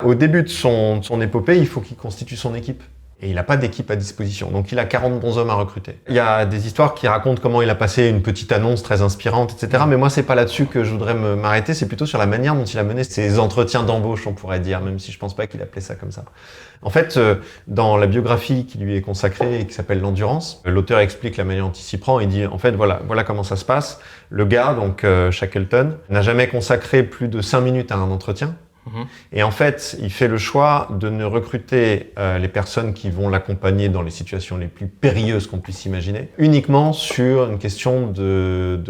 Au début de son épopée, il faut qu'il constitue son équipe. Et il n'a pas d'équipe à disposition. Donc il a 40 bons hommes à recruter. Il y a des histoires qui racontent comment il a passé une petite annonce très inspirante, etc. Mais moi, c'est pas là-dessus que je voudrais m'arrêter. C'est plutôt sur la manière dont il a mené ses entretiens d'embauche, on pourrait dire, même si je pense pas qu'il appelait ça comme ça. En fait, dans la biographie qui lui est consacrée et qui s'appelle L'Endurance, l'auteur explique la manière dont il s'y prend. Il dit, en fait, voilà comment ça se passe. Le gars, donc Shackleton, n'a jamais consacré plus de 5 minutes à un entretien. Et en fait, il fait le choix de ne recruter les personnes qui vont l'accompagner dans les situations les plus périlleuses qu'on puisse imaginer, uniquement sur une question de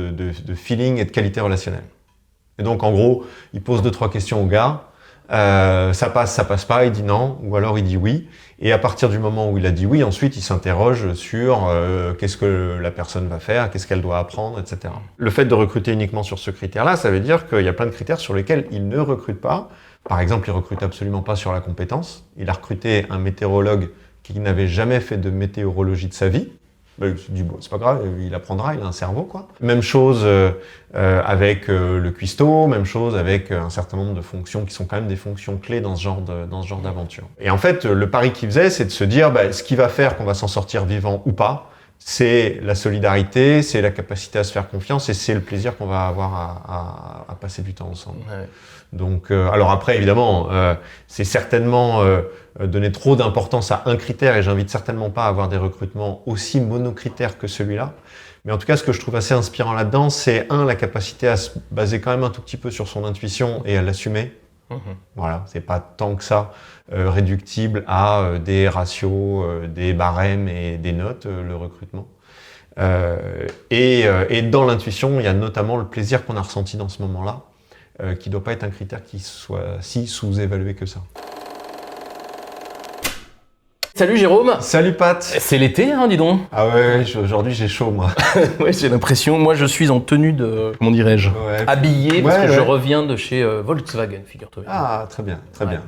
feeling et de qualité relationnelle. Et donc, en gros, il pose 2-3 questions au gars, ça passe pas, il dit non, ou alors il dit oui. Et à partir du moment où il a dit oui, ensuite, il s'interroge sur qu'est-ce que la personne va faire, qu'est-ce qu'elle doit apprendre, etc. Le fait de recruter uniquement sur ce critère-là, ça veut dire qu'il y a plein de critères sur lesquels il ne recrute pas. Par exemple, il recrute absolument pas sur la compétence. Il a recruté un météorologue qui n'avait jamais fait de météorologie de sa vie. Il se dit, bon, c'est pas grave, il apprendra, il a un cerveau, quoi. Même chose avec le cuistot, même chose avec un certain nombre de fonctions qui sont quand même des fonctions clés dans ce genre d'aventure. Et en fait, le pari qu'il faisait, c'est de se dire, ce qui va faire qu'on va s'en sortir vivant ou pas, c'est la solidarité, c'est la capacité à se faire confiance et c'est le plaisir qu'on va avoir à passer du temps ensemble. Ouais. Donc, alors après, évidemment, c'est certainement donner trop d'importance à un critère et j'invite certainement pas à avoir des recrutements aussi monocritères que celui-là. Mais en tout cas, ce que je trouve assez inspirant là-dedans, c'est la capacité à se baser quand même un tout petit peu sur son intuition et à l'assumer. Voilà, c'est pas tant que ça réductible à des ratios, des barèmes et des notes, le recrutement. Et dans l'intuition, il y a notamment le plaisir qu'on a ressenti dans ce moment-là, qui doit pas être un critère qui soit si sous-évalué que ça. Salut Jérôme. Salut Pat. C'est l'été, hein, dis donc. Ah ouais, aujourd'hui j'ai chaud moi. Ouais, j'ai l'impression. Moi, je suis en tenue de, comment dirais-je, habillé parce que je reviens de chez Volkswagen, figure-toi. Ah, très bien.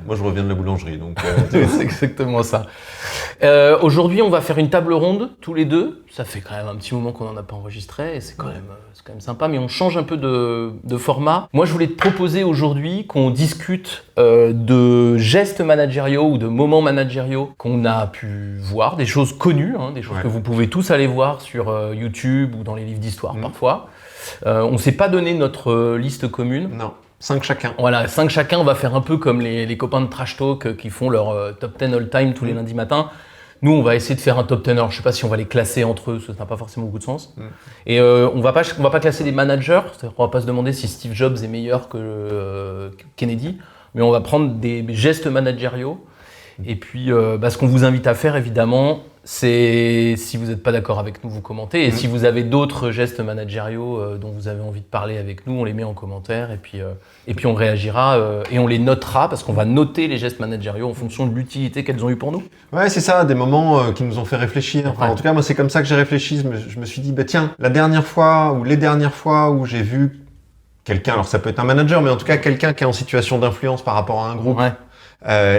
Moi, je reviens de la boulangerie, donc. C'est exactement ça. Aujourd'hui, on va faire une table ronde tous les deux. Ça fait quand même un petit moment qu'on n'en a pas enregistré et c'est quand même sympa, mais on change un peu de format. Moi, je voulais te proposer aujourd'hui qu'on discute de gestes managériaux ou de moments managériaux qu'on a pu voir, des choses connues, des choses que vous pouvez tous aller voir sur YouTube ou dans les livres d'histoire parfois. On ne s'est pas donné notre liste commune. Non. 5 chacun. Voilà, 5 chacun. On va faire un peu comme les copains de Trash Talk qui font leur top 10 all-time tous les lundis matins. Nous, on va essayer de faire un top 10. Alors, je ne sais pas si on va les classer entre eux, ça n'a pas forcément beaucoup de sens. Et on va pas classer des managers. C'est-à-dire qu'on va pas se demander si Steve Jobs est meilleur que Kennedy. Mais on va prendre des gestes managériaux. Et puis, ce qu'on vous invite à faire, évidemment, c'est, si vous n'êtes pas d'accord avec nous, vous commentez. Et si vous avez d'autres gestes managériaux dont vous avez envie de parler avec nous, on les met en commentaire. Et puis on réagira et on les notera parce qu'on va noter les gestes managériaux en fonction de l'utilité qu'elles ont eu pour nous. Ouais, c'est ça, des moments qui nous ont fait réfléchir. Enfin, en tout cas, moi, c'est comme ça que j'ai réfléchi. Je me suis dit, tiens, la dernière fois ou les dernières fois où j'ai vu quelqu'un, alors ça peut être un manager, mais en tout cas quelqu'un qui est en situation d'influence par rapport à un groupe.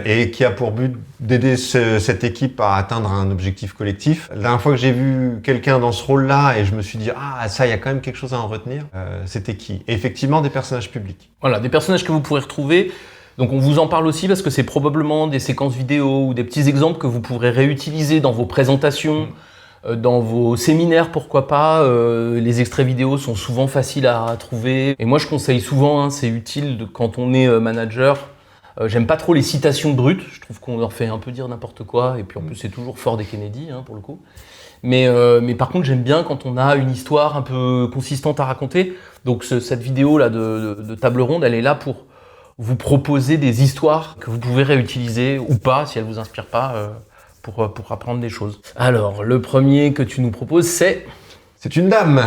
Et qui a pour but d'aider cette équipe à atteindre un objectif collectif. La dernière fois que j'ai vu quelqu'un dans ce rôle-là et je me suis dit ça, il y a quand même quelque chose à en retenir, c'était qui ? Et effectivement, des personnages publics. Voilà, des personnages que vous pourrez retrouver. Donc on vous en parle aussi parce que c'est probablement des séquences vidéo ou des petits exemples que vous pourrez réutiliser dans vos présentations, dans vos séminaires, pourquoi pas. Les extraits vidéo sont souvent faciles à trouver. Et moi, je conseille souvent, c'est utile quand on est manager. J'aime pas trop les citations brutes, je trouve qu'on leur fait un peu dire n'importe quoi, et puis en plus c'est toujours Ford et Kennedy pour le coup. Mais par contre j'aime bien quand on a une histoire un peu consistante à raconter. Donc cette vidéo là de table ronde, elle est là pour vous proposer des histoires que vous pouvez réutiliser ou pas si elles vous inspirent pas pour apprendre des choses. Alors le premier que tu nous proposes c'est une dame.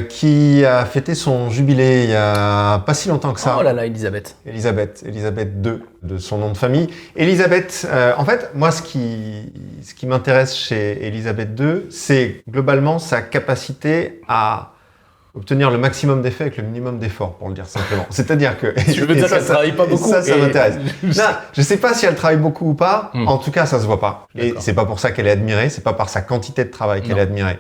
Qui a fêté son jubilé il y a pas si longtemps que ça. Oh là là, Elisabeth II, de son nom de famille. Elisabeth, en fait, moi, ce qui m'intéresse chez Elisabeth II, c'est globalement sa capacité à obtenir le maximum d'effets avec le minimum d'efforts, pour le dire simplement. C'est-à-dire que... Je veux dire qu'elle travaille pas beaucoup. Ça m'intéresse. Non, je sais pas si elle travaille beaucoup ou pas. En tout cas, ça se voit pas. Et c'est pas pour ça qu'elle est admirée. C'est pas par sa quantité de travail qu'elle est admirée.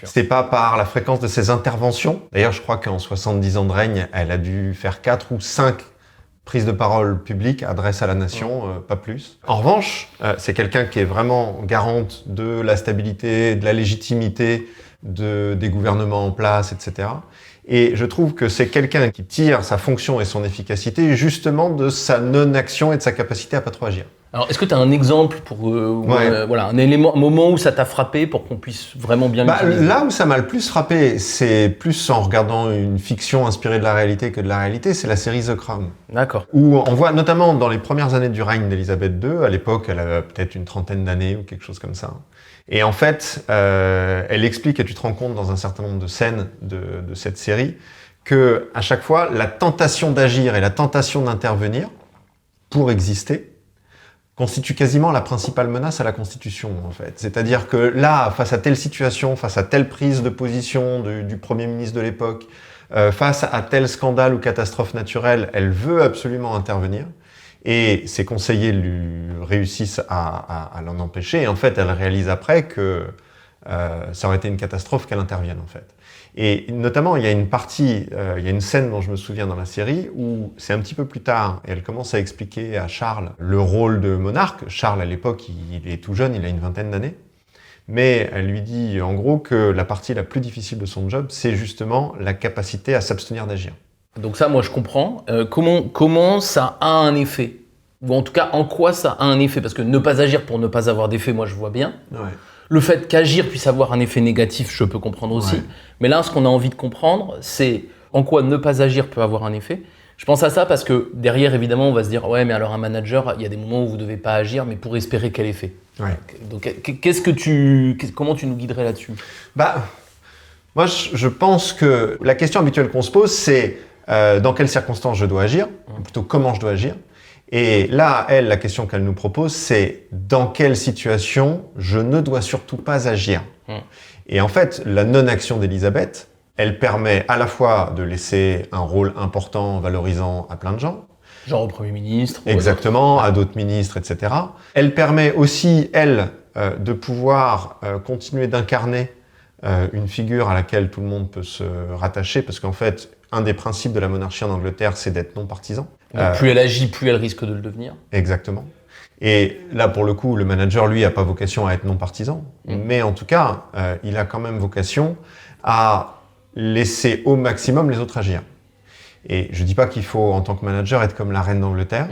C'est pas par la fréquence de ses interventions. D'ailleurs, je crois qu'en 70 ans de règne, elle a dû faire 4 ou 5 prise de parole publique, adresse à la nation, pas plus. En revanche, c'est quelqu'un qui est vraiment garante de la stabilité, de la légitimité des gouvernements en place, etc. Et je trouve que c'est quelqu'un qui tire sa fonction et son efficacité justement de sa non-action et de sa capacité à pas trop agir. Alors, est-ce que tu as un exemple pour voilà, un élément, un moment où ça t'a frappé pour qu'on puisse vraiment bien l'utiliser? Là où ça m'a le plus frappé, c'est plus en regardant une fiction inspirée de la réalité que de la réalité, c'est la série The Crown. D'accord. Où on voit notamment dans les premières années du règne d'Élisabeth II, à l'époque elle avait peut-être une trentaine d'années ou quelque chose comme ça. Et en fait, elle explique, et tu te rends compte dans un certain nombre de scènes de cette série, que à chaque fois, la tentation d'agir et la tentation d'intervenir pour exister constitue quasiment la principale menace à la Constitution, en fait. C'est-à-dire que là, face à telle situation, face à telle prise de position du Premier ministre de l'époque, face à tel scandale ou catastrophe naturelle, elle veut absolument intervenir. Et ses conseillers lui réussissent à l'en empêcher. Et en fait, elle réalise après que ça aurait été une catastrophe qu'elle intervienne, en fait. Et notamment, il y a une partie, il y a une scène dont je me souviens dans la série où c'est un petit peu plus tard et elle commence à expliquer à Charles le rôle de monarque. Charles, à l'époque, il est tout jeune, il a une vingtaine d'années. Mais elle lui dit en gros que la partie la plus difficile de son job, c'est justement la capacité à s'abstenir d'agir. Donc ça, moi, je comprends. Comment ça a un effet? Ou en tout cas, en quoi ça a un effet? Parce que ne pas agir pour ne pas avoir d'effet, moi, je vois bien. Ouais. Le fait qu'agir puisse avoir un effet négatif, je peux comprendre aussi. Ouais. Mais là, ce qu'on a envie de comprendre, c'est en quoi ne pas agir peut avoir un effet. Je pense à ça parce que derrière, évidemment, on va se dire « Ouais, mais alors un manager, il y a des moments où vous ne devez pas agir, mais pour espérer quel effet ?» Ouais. Donc, comment tu nous guiderais là-dessus? Moi, je pense que la question habituelle qu'on se pose, c'est dans quelles circonstances je dois agir, ou plutôt comment je dois agir. Et là, elle, la question qu'elle nous propose, c'est dans quelle situation je ne dois surtout pas agir. Et en fait, la non-action d'Élisabeth, elle permet à la fois de laisser un rôle important, valorisant à plein de gens. Genre au Premier ministre. Exactement, à d'autres ministres, etc. Elle permet aussi, elle, de pouvoir continuer d'incarner une figure à laquelle tout le monde peut se rattacher, parce qu'en fait, un des principes de la monarchie en Angleterre, c'est d'être non partisan. Donc, plus elle agit, plus elle risque de le devenir. Exactement. Et là, pour le coup, le manager, lui, n'a pas vocation à être non partisan. Mais en tout cas, il a quand même vocation à laisser au maximum les autres agir. Et je dis pas qu'il faut, en tant que manager, être comme la reine d'Angleterre,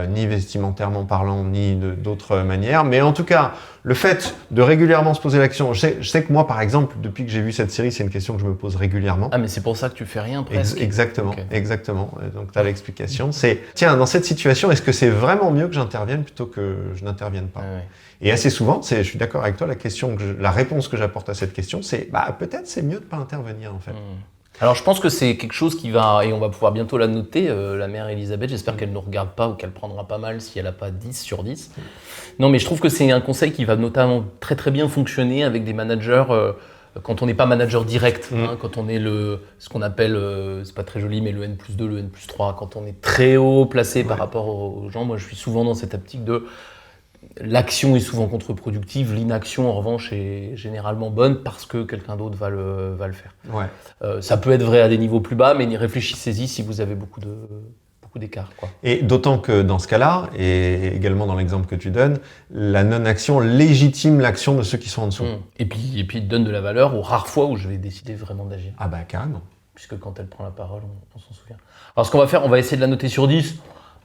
ni vestimentairement parlant, ni d'autres manières. Mais en tout cas, le fait de régulièrement se poser la question, je sais que moi, par exemple, depuis que j'ai vu cette série, c'est une question que je me pose régulièrement. Ah, mais c'est pour ça que tu fais rien, presque. Exactement, Okay. exactement. Donc, tu as l'explication. C'est, tiens, dans cette situation, est-ce que c'est vraiment mieux que j'intervienne plutôt que je n'intervienne pas? Ouais. Et assez souvent, je suis d'accord avec toi, la réponse que j'apporte à cette question, c'est, peut-être c'est mieux de pas intervenir, en fait. Alors je pense que c'est quelque chose qui va, et on va pouvoir bientôt la noter, la mère Elisabeth, j'espère qu'elle ne nous regarde pas ou qu'elle prendra pas mal si elle n'a pas 10 sur 10. Non, mais je trouve que c'est un conseil qui va notamment très très bien fonctionner avec des managers quand on n'est pas manager direct, quand on est ce qu'on appelle, c'est pas très joli, mais le N+2, le N+3, quand on est très haut placé par rapport aux gens. Moi je suis souvent dans cette optique de l'action est souvent contre-productive, l'inaction en revanche est généralement bonne parce que quelqu'un d'autre va le faire. Ouais. Ça peut être vrai à des niveaux plus bas, mais réfléchissez-y si vous avez beaucoup d'écart, quoi. Et d'autant que dans ce cas-là, et également dans l'exemple que tu donnes, la non-action légitime l'action de ceux qui sont en dessous. Et puis il donne de la valeur aux rares fois où je vais décider vraiment d'agir. Ah carrément. Puisque quand elle prend la parole, on s'en souvient. Alors ce qu'on va faire, on va essayer de la noter sur 10.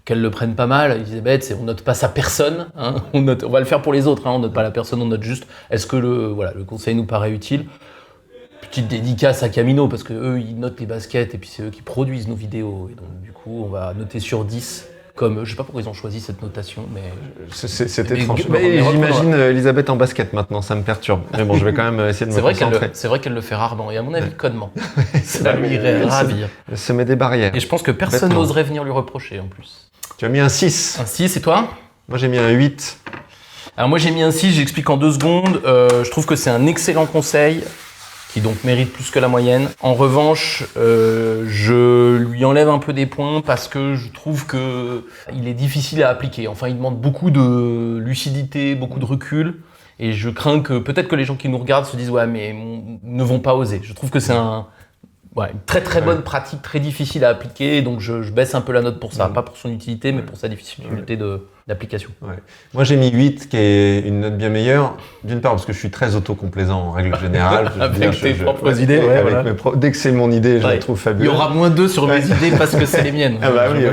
Qu'elle le prenne pas mal, Elisabeth, on note pas sa personne, on va le faire pour les autres, on note pas la personne, on note juste est-ce que le conseil nous paraît utile. Petite dédicace à Camino, parce que eux ils notent les baskets et puis c'est eux qui produisent nos vidéos. Et donc du coup on va noter sur 10, comme je sais pas pourquoi ils ont choisi cette notation, mais... C'est étrange. J'imagine Elisabeth en basket maintenant, ça me perturbe. Mais bon, je vais quand même essayer de me concentrer. C'est vrai qu'elle le fait rarement, et à mon avis connement. Ça lui irait ravir. Elle se met des barrières. Et je pense que personne n'oserait venir lui reprocher en plus. Tu as mis un 6. Un 6, et toi? Moi j'ai mis un 8. Alors moi j'ai mis un 6, j'explique en 2 secondes. Je trouve que c'est un excellent conseil, qui donc mérite plus que la moyenne. En revanche, je lui enlève un peu des points parce que je trouve qu'il est difficile à appliquer. Enfin, il demande beaucoup de lucidité, beaucoup de recul. Et je crains que peut-être que les gens qui nous regardent se disent « Ouais, mais ne vont pas oser ». Je trouve que c'est une très très bonne pratique, très difficile à appliquer, donc je baisse un peu la note pour ça, pas pour son utilité, mais pour sa difficulté d'application. Ouais. Moi j'ai mis 8, qui est une note bien meilleure, d'une part parce que je suis très autocomplaisant en règle générale. Avec tes propres idées, dès que c'est mon idée, je la trouve fabuleuse. Il y aura -2 sur mes idées parce que c'est les miennes. Ah bah oui,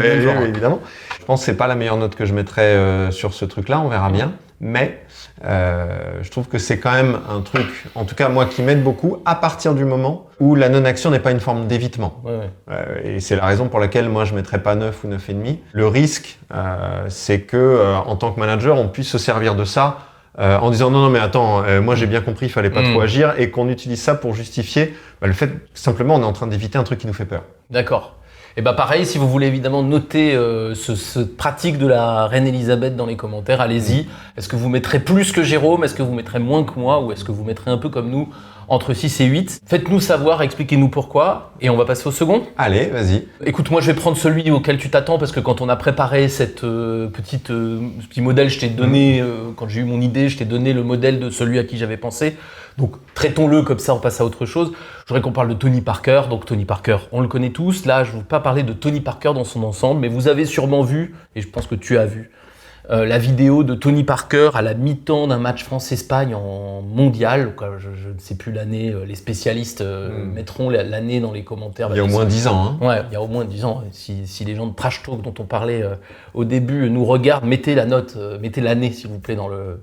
évidemment. Je pense que c'est pas la meilleure note que je mettrais sur ce truc-là, on verra bien. Mais je trouve que c'est quand même un truc, en tout cas moi, qui m'aide beaucoup à partir du moment où la non-action n'est pas une forme d'évitement. Et c'est la raison pour laquelle moi je mettrais pas 9 ou 9,5. Le risque, c'est que en tant que manager, on puisse se servir de ça en disant non mais attends, moi j'ai bien compris, il fallait pas trop agir, et qu'on utilise ça pour justifier le fait que simplement on est en train d'éviter un truc qui nous fait peur. D'accord. Et bah pareil, si vous voulez évidemment noter cette pratique de la reine Elisabeth dans les commentaires, allez-y. Est-ce que vous mettrez plus que Jérôme? Est-ce que vous mettrez moins que moi? Ou est-ce que vous mettrez un peu comme nous, entre 6 et 8? Faites-nous savoir, expliquez-nous pourquoi. Et on va passer au second. Allez, vas-y. Écoute, moi je vais prendre celui auquel tu t'attends, parce que quand on a préparé ce petit modèle, je t'ai donné, quand j'ai eu mon idée, je t'ai donné le modèle de celui à qui j'avais pensé. Donc traitons-le comme ça, on passe à autre chose. Je voudrais qu'on parle de Tony Parker. Donc Tony Parker, on le connaît tous. Là, je ne veux pas parler de Tony Parker dans son ensemble, mais vous avez sûrement vu, et je pense que tu as vu, la vidéo de Tony Parker à la mi-temps d'un match France-Espagne en mondial. Je ne sais plus l'année, les spécialistes mettront l'année dans les commentaires. Il y a au moins 10 ans. Ouais, il y a au moins 10 ans. Si les gens de Trash Talk dont on parlait au début nous regardent, mettez la note, mettez l'année s'il vous plaît dans le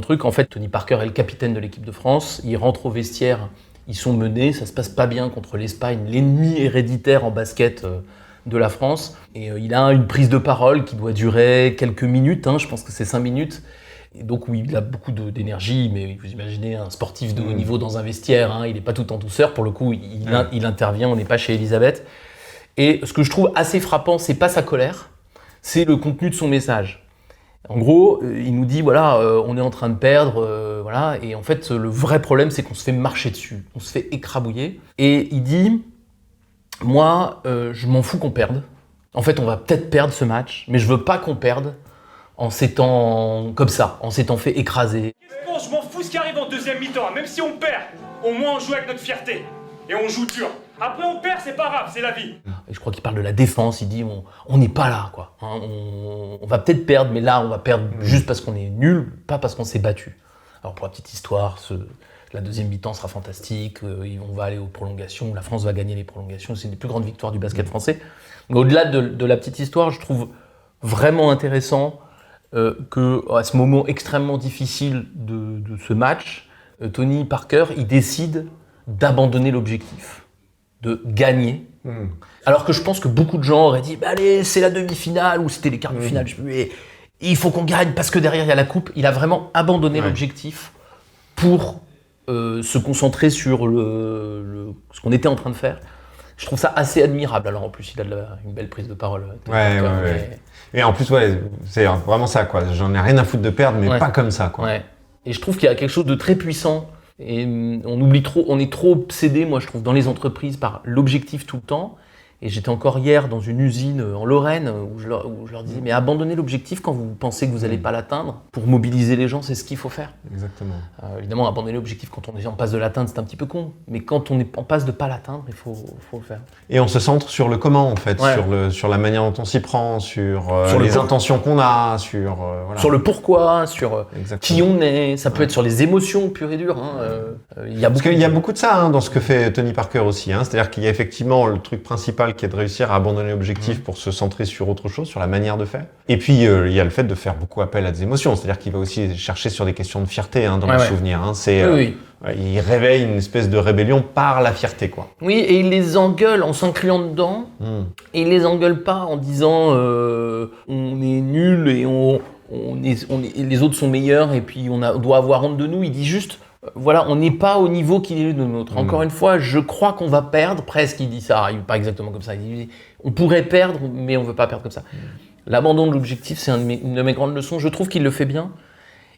truc. En fait, Tony Parker est le capitaine de l'équipe de France. Il rentre au vestiaire, ils sont menés, ça se passe pas bien contre l'Espagne, l'ennemi héréditaire en basket de la France. Et il a une prise de parole qui doit durer quelques minutes, je pense que c'est 5 minutes. Et donc oui, il a beaucoup d'énergie, mais vous imaginez un sportif de haut niveau dans un vestiaire, il n'est pas tout en douceur. Pour le coup, il intervient, on n'est pas chez Elisabeth. Et ce que je trouve assez frappant, c'est pas sa colère, c'est le contenu de son message. En gros, il nous dit, voilà, on est en train de perdre, voilà, et en fait, le vrai problème, c'est qu'on se fait marcher dessus, on se fait écrabouiller. Et il dit, moi, je m'en fous qu'on perde. En fait, on va peut-être perdre ce match, mais je veux pas qu'on perde en s'étant comme ça, en s'étant fait écraser. Bon, je m'en fous ce qui arrive en deuxième mi-temps, même si on perd, au moins on joue avec notre fierté, et on joue dur. Après on perd, c'est pas grave, c'est la vie. Et je crois qu'il parle de la défense, il dit on n'est pas là, quoi. On va peut-être perdre, mais là on va perdre juste parce qu'on est nul, pas parce qu'on s'est battu. Alors pour la petite histoire, la deuxième mi-temps sera fantastique, on va aller aux prolongations, la France va gagner les prolongations, c'est une des plus grandes victoires du basket français. Mais au-delà de la petite histoire, je trouve vraiment intéressant qu'à ce moment extrêmement difficile de ce match, Tony Parker, il décide d'abandonner l'objectif, de gagner. Alors que je pense que beaucoup de gens auraient dit allez, c'est la demi-finale ou c'était les quarts de finale, je sais plus, et il faut qu'on gagne parce que derrière il y a la coupe. Il a vraiment abandonné l'objectif pour se concentrer sur ce qu'on était en train de faire. Je trouve ça assez admirable. Alors en plus, il a une belle prise de parole. Et en plus, c'est vraiment ça, quoi. J'en ai rien à foutre de perdre, mais pas comme ça, quoi. Et je trouve qu'il y a quelque chose de très puissant. Et on est trop obsédé, moi je trouve, dans les entreprises par l'objectif tout le temps. Et j'étais encore hier dans une usine en Lorraine où je leur disais mais abandonnez l'objectif quand vous pensez que vous n'allez pas l'atteindre. Pour mobiliser les gens, c'est ce qu'il faut faire. Exactement. Évidemment, abandonner l'objectif quand on est en passe de l'atteindre, c'est un petit peu con. Mais quand on est en passe de pas l'atteindre, il faut le faire. Et on se centre sur le comment en fait, sur la manière dont on s'y prend, sur les intentions qu'on a, sur le pourquoi, sur qui on est. Ça peut être sur les émotions pures et dures. Parce qu'il y a beaucoup de ça dans ce que fait Tony Parker aussi. C'est-à-dire qu'il y a effectivement le truc principal qui est de réussir à abandonner l'objectif pour se centrer sur autre chose, sur la manière de faire. Et puis il y a le fait de faire beaucoup appel à des émotions, c'est-à-dire qu'il va aussi chercher sur des questions de fierté dans le souvenir. Il réveille une espèce de rébellion par la fierté, quoi. Oui, et il les engueule en s'incluant dedans. Et il les engueule pas en disant on est nul et les autres sont meilleurs et puis on doit avoir honte de nous. Il dit juste voilà, on n'est pas au niveau qu'il est le nôtre. Encore une fois, je crois qu'on va perdre, presque il dit ça, il pas exactement comme ça, il dit on pourrait perdre, mais on ne veut pas perdre comme ça. L'abandon de l'objectif, c'est une de mes grandes leçons, je trouve qu'il le fait bien,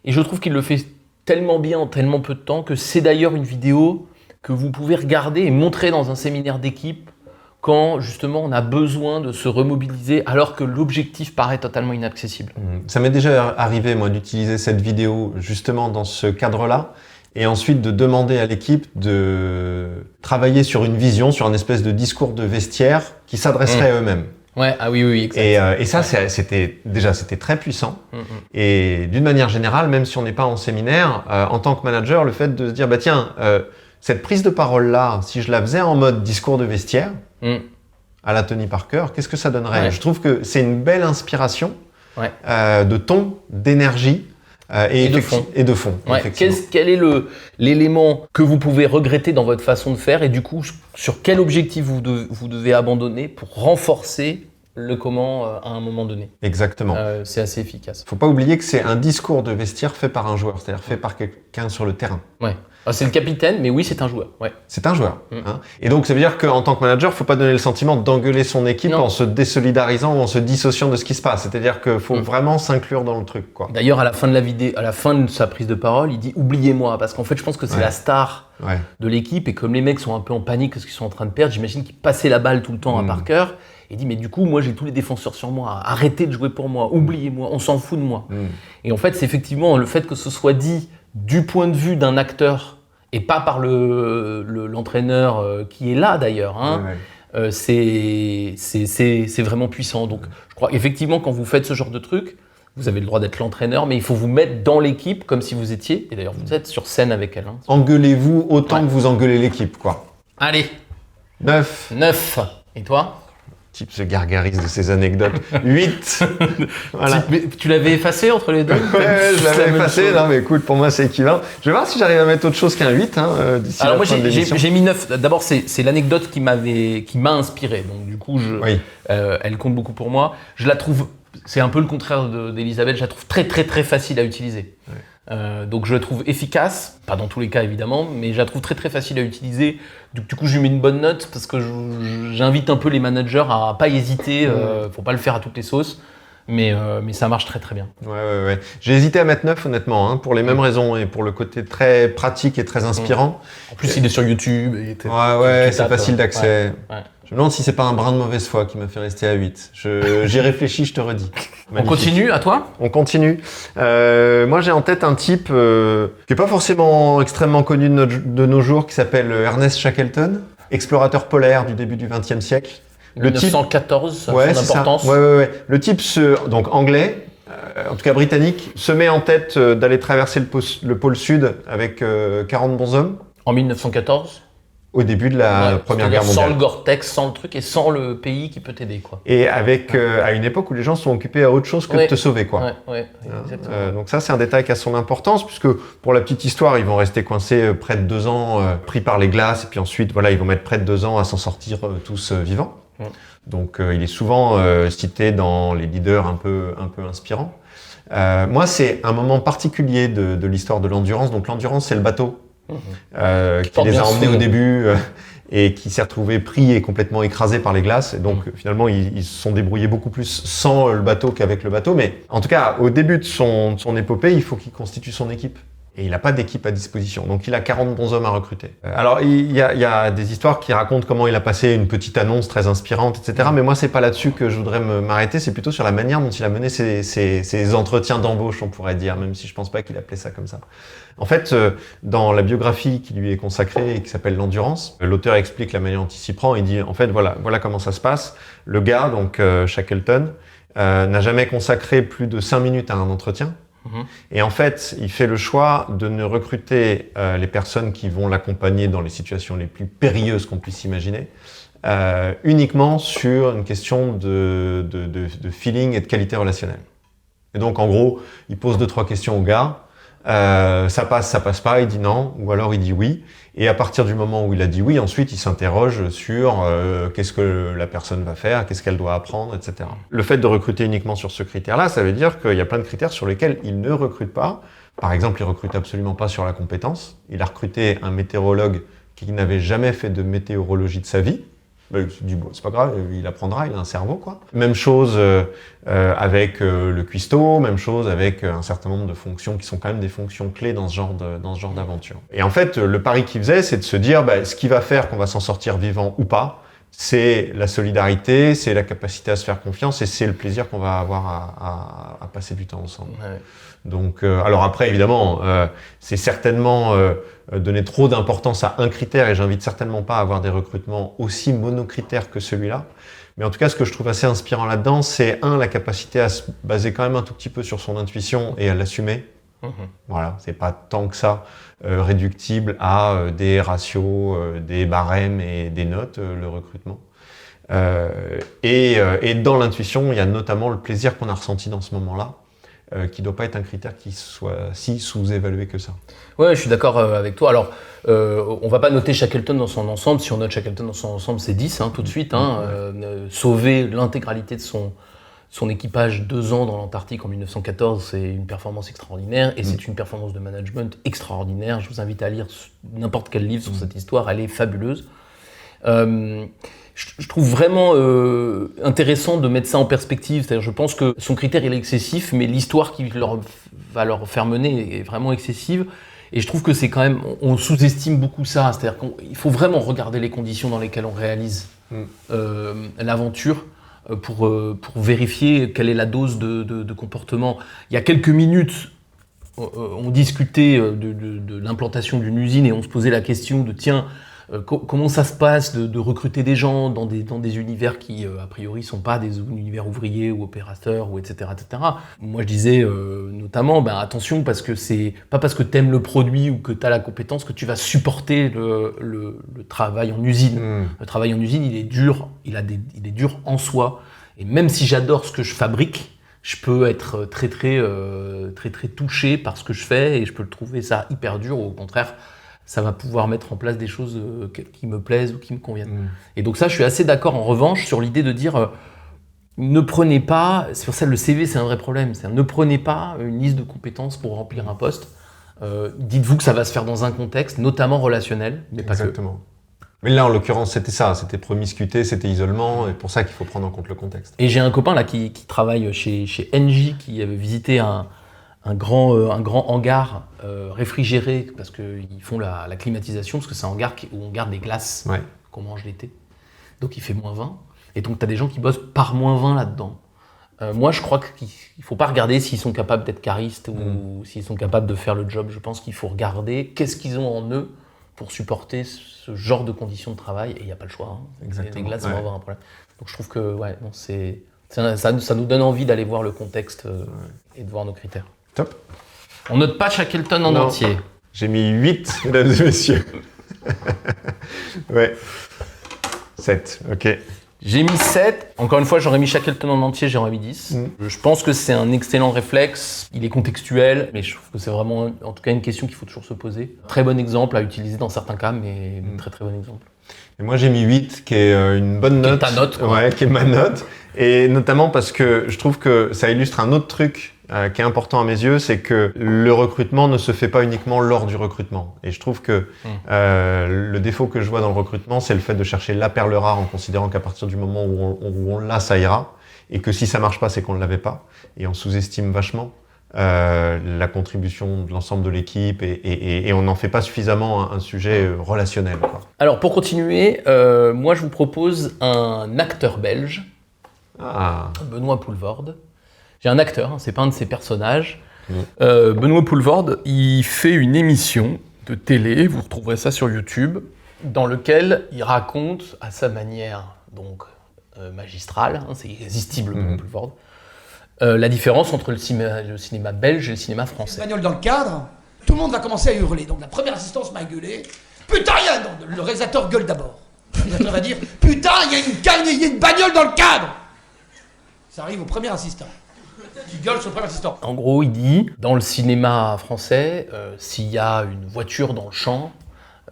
et je trouve qu'il le fait tellement bien en tellement peu de temps, que c'est d'ailleurs une vidéo que vous pouvez regarder et montrer dans un séminaire d'équipe, quand justement on a besoin de se remobiliser alors que l'objectif paraît totalement inaccessible. Ça m'est déjà arrivé, moi, d'utiliser cette vidéo justement dans ce cadre-là. et ensuite de demander à l'équipe de travailler sur une vision, sur un espèce de discours de vestiaire qui s'adresserait à eux-mêmes. Ouais, ah oui, exact. Et ça, c'était très puissant. Et d'une manière générale, même si on n'est pas en séminaire, en tant que manager, le fait de se dire, bah tiens, cette prise de parole-là, si je la faisais en mode discours de vestiaire, à la Tony Parker, qu'est-ce que ça donnerait? Je trouve que c'est une belle inspiration de ton, d'énergie et de fond. Quel est l'élément que vous pouvez regretter dans votre façon de faire et du coup, sur quel objectif vous devez abandonner pour renforcer le comment à un moment donné? Exactement. C'est assez efficace. Faut pas oublier que c'est un discours de vestiaire fait par un joueur, c'est-à-dire fait par quelqu'un sur le terrain. Ouais. Ah, c'est le capitaine, mais oui, c'est un joueur. Ouais. C'est un joueur. Hein. Et donc, ça veut dire qu'en tant que manager, faut pas donner le sentiment d'engueuler son équipe en se désolidarisant ou en se dissociant de ce qui se passe. C'est-à-dire qu'il faut vraiment s'inclure dans le truc, quoi. D'ailleurs, à la fin de la vidéo, à la fin de sa prise de parole, il dit « oubliez-moi », parce qu'en fait, je pense que c'est la star de l'équipe, et comme les mecs sont un peu en panique parce qu'ils sont en train de perdre, j'imagine qu'ils passaient la balle tout le temps à Parker. Il dit, mais du coup, moi, j'ai tous les défenseurs sur moi. Arrêtez de jouer pour moi. Oubliez-moi. On s'en fout de moi. Et en fait, c'est effectivement le fait que ce soit dit du point de vue d'un acteur et pas par l'entraîneur qui est là d'ailleurs. Hein, c'est vraiment puissant. Donc, je crois effectivement, quand vous faites ce genre de truc, vous avez le droit d'être l'entraîneur, mais il faut vous mettre dans l'équipe comme si vous étiez. Et d'ailleurs, vous êtes sur scène avec elle. Hein. Engueulez-vous autant que vous engueulez l'équipe, quoi. Allez. 9. Et toi? Type se gargarise de ses anecdotes. 8. Voilà. Mais tu l'avais effacé entre les deux? Je l'avais effacé. Non, mais écoute, pour moi, c'est équivalent. Je vais voir si j'arrive à mettre autre chose qu'un 8 d'ici la fin de l'émission. J'ai mis 9. D'abord, c'est l'anecdote qui m'a inspiré. Donc, du coup, elle compte beaucoup pour moi. Je la trouve, c'est un peu le contraire d'Elisabeth, je la trouve très, très, très facile à utiliser. Donc, je la trouve efficace. Pas dans tous les cas, évidemment, mais je la trouve très, très facile à utiliser. Donc, du coup, je lui mets une bonne note parce que j'invite un peu les managers à pas hésiter. Faut pas le faire à toutes les sauces. Mais ça marche très très bien. Ouais. J'ai hésité à mettre 9 honnêtement, pour les mêmes raisons et pour le côté très pratique et très inspirant. En plus, il est sur YouTube. C'est facile d'accès. Je me demande si c'est pas un brin de mauvaise foi qui m'a fait rester à 8. J'y réfléchis, je te redis. On continue, à toi? On continue. Moi, j'ai en tête un type qui est pas forcément extrêmement connu de nos jours, qui s'appelle Ernest Shackleton, explorateur polaire du début du XXe siècle. Le 1914, son importance. Le type, donc anglais, en tout cas britannique, se met en tête d'aller traverser le pôle sud avec 40 bons hommes. En 1914? Au début de la Première Guerre mondiale. Sans le Gore-Tex, sans le truc et sans le pays qui peut t'aider, quoi. Et avec à une époque où les gens sont occupés à autre chose que de te sauver, quoi. Exactement. Donc ça, c'est un détail qui a son importance, puisque pour la petite histoire, ils vont rester coincés près de 2 ans, pris par les glaces, et puis ensuite, ils vont mettre près de 2 ans à s'en sortir tous vivants. Donc il est souvent cité dans les leaders un peu inspirants. Moi, c'est un moment particulier de l'histoire de l'endurance. Donc l'endurance, c'est le bateau qui les a emmenés au début et qui s'est retrouvé pris et complètement écrasé par les glaces. Et donc finalement, ils se sont débrouillés beaucoup plus sans le bateau qu'avec le bateau. Mais en tout cas, au début de son épopée, il faut qu'il constitue son équipe. Et il n'a pas d'équipe à disposition. Donc, il a 40 bons hommes à recruter. Alors, il y a des histoires qui racontent comment il a passé une petite annonce très inspirante, etc. Mais moi, c'est pas là-dessus que je voudrais m'arrêter. C'est plutôt sur la manière dont il a mené ses entretiens d'embauche, on pourrait dire, même si je pense pas qu'il appelait ça comme ça. En fait, dans la biographie qui lui est consacrée et qui s'appelle L'Endurance, l'auteur explique la manière dont il s'y prend. Il dit, en fait, voilà comment ça se passe. Le gars, donc Shackleton, n'a jamais consacré plus de 5 minutes à un entretien. Et en fait, il fait le choix de ne recruter les personnes qui vont l'accompagner dans les situations les plus périlleuses qu'on puisse imaginer, uniquement sur une question de feeling et de qualité relationnelle. Et donc, en gros, il pose 2-3 questions au gars. Ça passe pas, il dit non, ou alors il dit oui. Et à partir du moment où il a dit oui, ensuite il s'interroge sur qu'est-ce que la personne va faire, qu'est-ce qu'elle doit apprendre, etc. Le fait de recruter uniquement sur ce critère-là, ça veut dire qu'il y a plein de critères sur lesquels il ne recrute pas. Par exemple, il recrute absolument pas sur la compétence. Il a recruté un météorologue qui n'avait jamais fait de météorologie de sa vie. Il se dit, bon, c'est pas grave, il apprendra, il a un cerveau, quoi. Même chose avec le cuistot, même chose avec un certain nombre de fonctions qui sont quand même des fonctions clés dans ce genre d'aventure. Et en fait, le pari qu'il faisait, c'est de se dire, ce qui va faire qu'on va s'en sortir vivant ou pas, c'est la solidarité, c'est la capacité à se faire confiance et c'est le plaisir qu'on va avoir à passer du temps ensemble. Ouais. Donc, alors après, évidemment, c'est certainement donner trop d'importance à un critère et j'invite certainement pas à avoir des recrutements aussi monocritères que celui-là. Mais en tout cas, ce que je trouve assez inspirant là-dedans, c'est la capacité à se baser quand même un tout petit peu sur son intuition et à l'assumer. Voilà, c'est pas tant que ça réductible à des ratios, des barèmes et des notes, le recrutement. Et dans l'intuition, il y a notamment le plaisir qu'on a ressenti dans ce moment-là, qui doit pas être un critère qui soit si sous-évalué que ça. Ouais, je suis d'accord avec toi. Alors, on va pas noter Shackleton dans son ensemble. Si on note Shackleton dans son ensemble, c'est 10 tout de suite. Sauver l'intégralité de son équipage 2 ans dans l'Antarctique en 1914, c'est une performance extraordinaire et c'est une performance de management extraordinaire. Je vous invite à lire n'importe quel livre sur cette histoire, elle est fabuleuse. Je trouve vraiment intéressant de mettre ça en perspective. C'est-à-dire, je pense que son critère il est excessif, mais l'histoire qui va leur faire mener est vraiment excessive. Et je trouve que c'est quand même, on sous-estime beaucoup ça. C'est-à-dire qu'il faut vraiment regarder les conditions dans lesquelles on réalise l'aventure. Pour vérifier quelle est la dose de comportement. Il y a quelques minutes, on discutait de l'implantation d'une usine et on se posait la question de tiens, comment ça se passe de recruter des gens dans des univers qui, a priori, sont pas des univers ouvriers ou opérateurs, ou etc., etc. Moi, je disais notamment, attention, parce que c'est pas parce que tu aimes le produit ou que tu as la compétence que tu vas supporter le travail en usine. Le travail en usine, il est dur, il est dur en soi. Et même si j'adore ce que je fabrique, je peux être très touché par ce que je fais et je peux le trouver ça hyper dur, ou au contraire, ça va pouvoir mettre en place des choses qui me plaisent ou qui me conviennent. Et donc ça, je suis assez d'accord en revanche sur l'idée de dire ne prenez pas, c'est pour ça que le CV c'est un vrai problème, ne prenez pas une liste de compétences pour remplir un poste. Dites-vous que ça va se faire dans un contexte, notamment relationnel, mais pas Exactement. Mais là, en l'occurrence, c'était ça, c'était promiscuité, c'était isolement, et pour ça qu'il faut prendre en compte le contexte. Et j'ai un copain là qui travaille chez Engie, qui avait visité un grand hangar réfrigéré, parce qu'ils font la climatisation, parce que c'est un hangar où on garde des glaces qu'on mange l'été. Donc il fait -20. Et donc tu as des gens qui bossent par -20 là-dedans. Moi, je crois qu'il ne faut pas regarder s'ils sont capables d'être caristes ou s'ils sont capables de faire le job. Je pense qu'il faut regarder qu'est-ce qu'ils ont en eux pour supporter ce genre de conditions de travail. Et il n'y a pas le choix. Les glaces vont avoir un problème. Donc je trouve que ça nous donne envie d'aller voir le contexte et de voir nos critères. Top. On note pas Shackleton en entier. J'ai mis 8, mesdames et messieurs. 7, ok. J'ai mis 7. Encore une fois, j'aurais mis Shackleton en entier, j'aurais mis 10. Je pense que c'est un excellent réflexe. Il est contextuel, mais je trouve que c'est vraiment, en tout cas, une question qu'il faut toujours se poser. Très bon exemple à utiliser dans certains cas, mais très très bon exemple. Et moi, j'ai mis 8, qui est une bonne note. Qui est ta note, quoi. Ouais, qui est ma note. Et notamment parce que je trouve que ça illustre un autre truc qui est important à mes yeux, c'est que le recrutement ne se fait pas uniquement lors du recrutement. Et je trouve que le défaut que je vois dans le recrutement, c'est le fait de chercher la perle rare en considérant qu'à partir du moment où on l'a, ça ira. Et que si ça marche pas, c'est qu'on ne l'avait pas. Et on sous-estime vachement la contribution de l'ensemble de l'équipe et on n'en fait pas suffisamment un sujet relationnel, quoi. Alors pour continuer, moi je vous propose un acteur belge, Benoît Poelvoorde. J'ai un acteur, c'est pas un de ses personnages. Benoît Poelvoorde, il fait une émission de télé, vous retrouverez ça sur YouTube, dans lequel il raconte à sa manière donc magistrale, c'est irrésistible Benoît Poelvoorde, la différence entre le cinéma belge et le cinéma français. Bagnole dans le cadre, tout le monde va commencer à hurler. Donc la première assistance m'a gueulé. Putain, le réalisateur gueule d'abord. Le réalisateur va dire putain, il y a une bagnole dans le cadre. Ça arrive au premier assistant qui gueule sur le premier assistant. En gros, il dit dans le cinéma français, s'il y a une voiture dans le champ,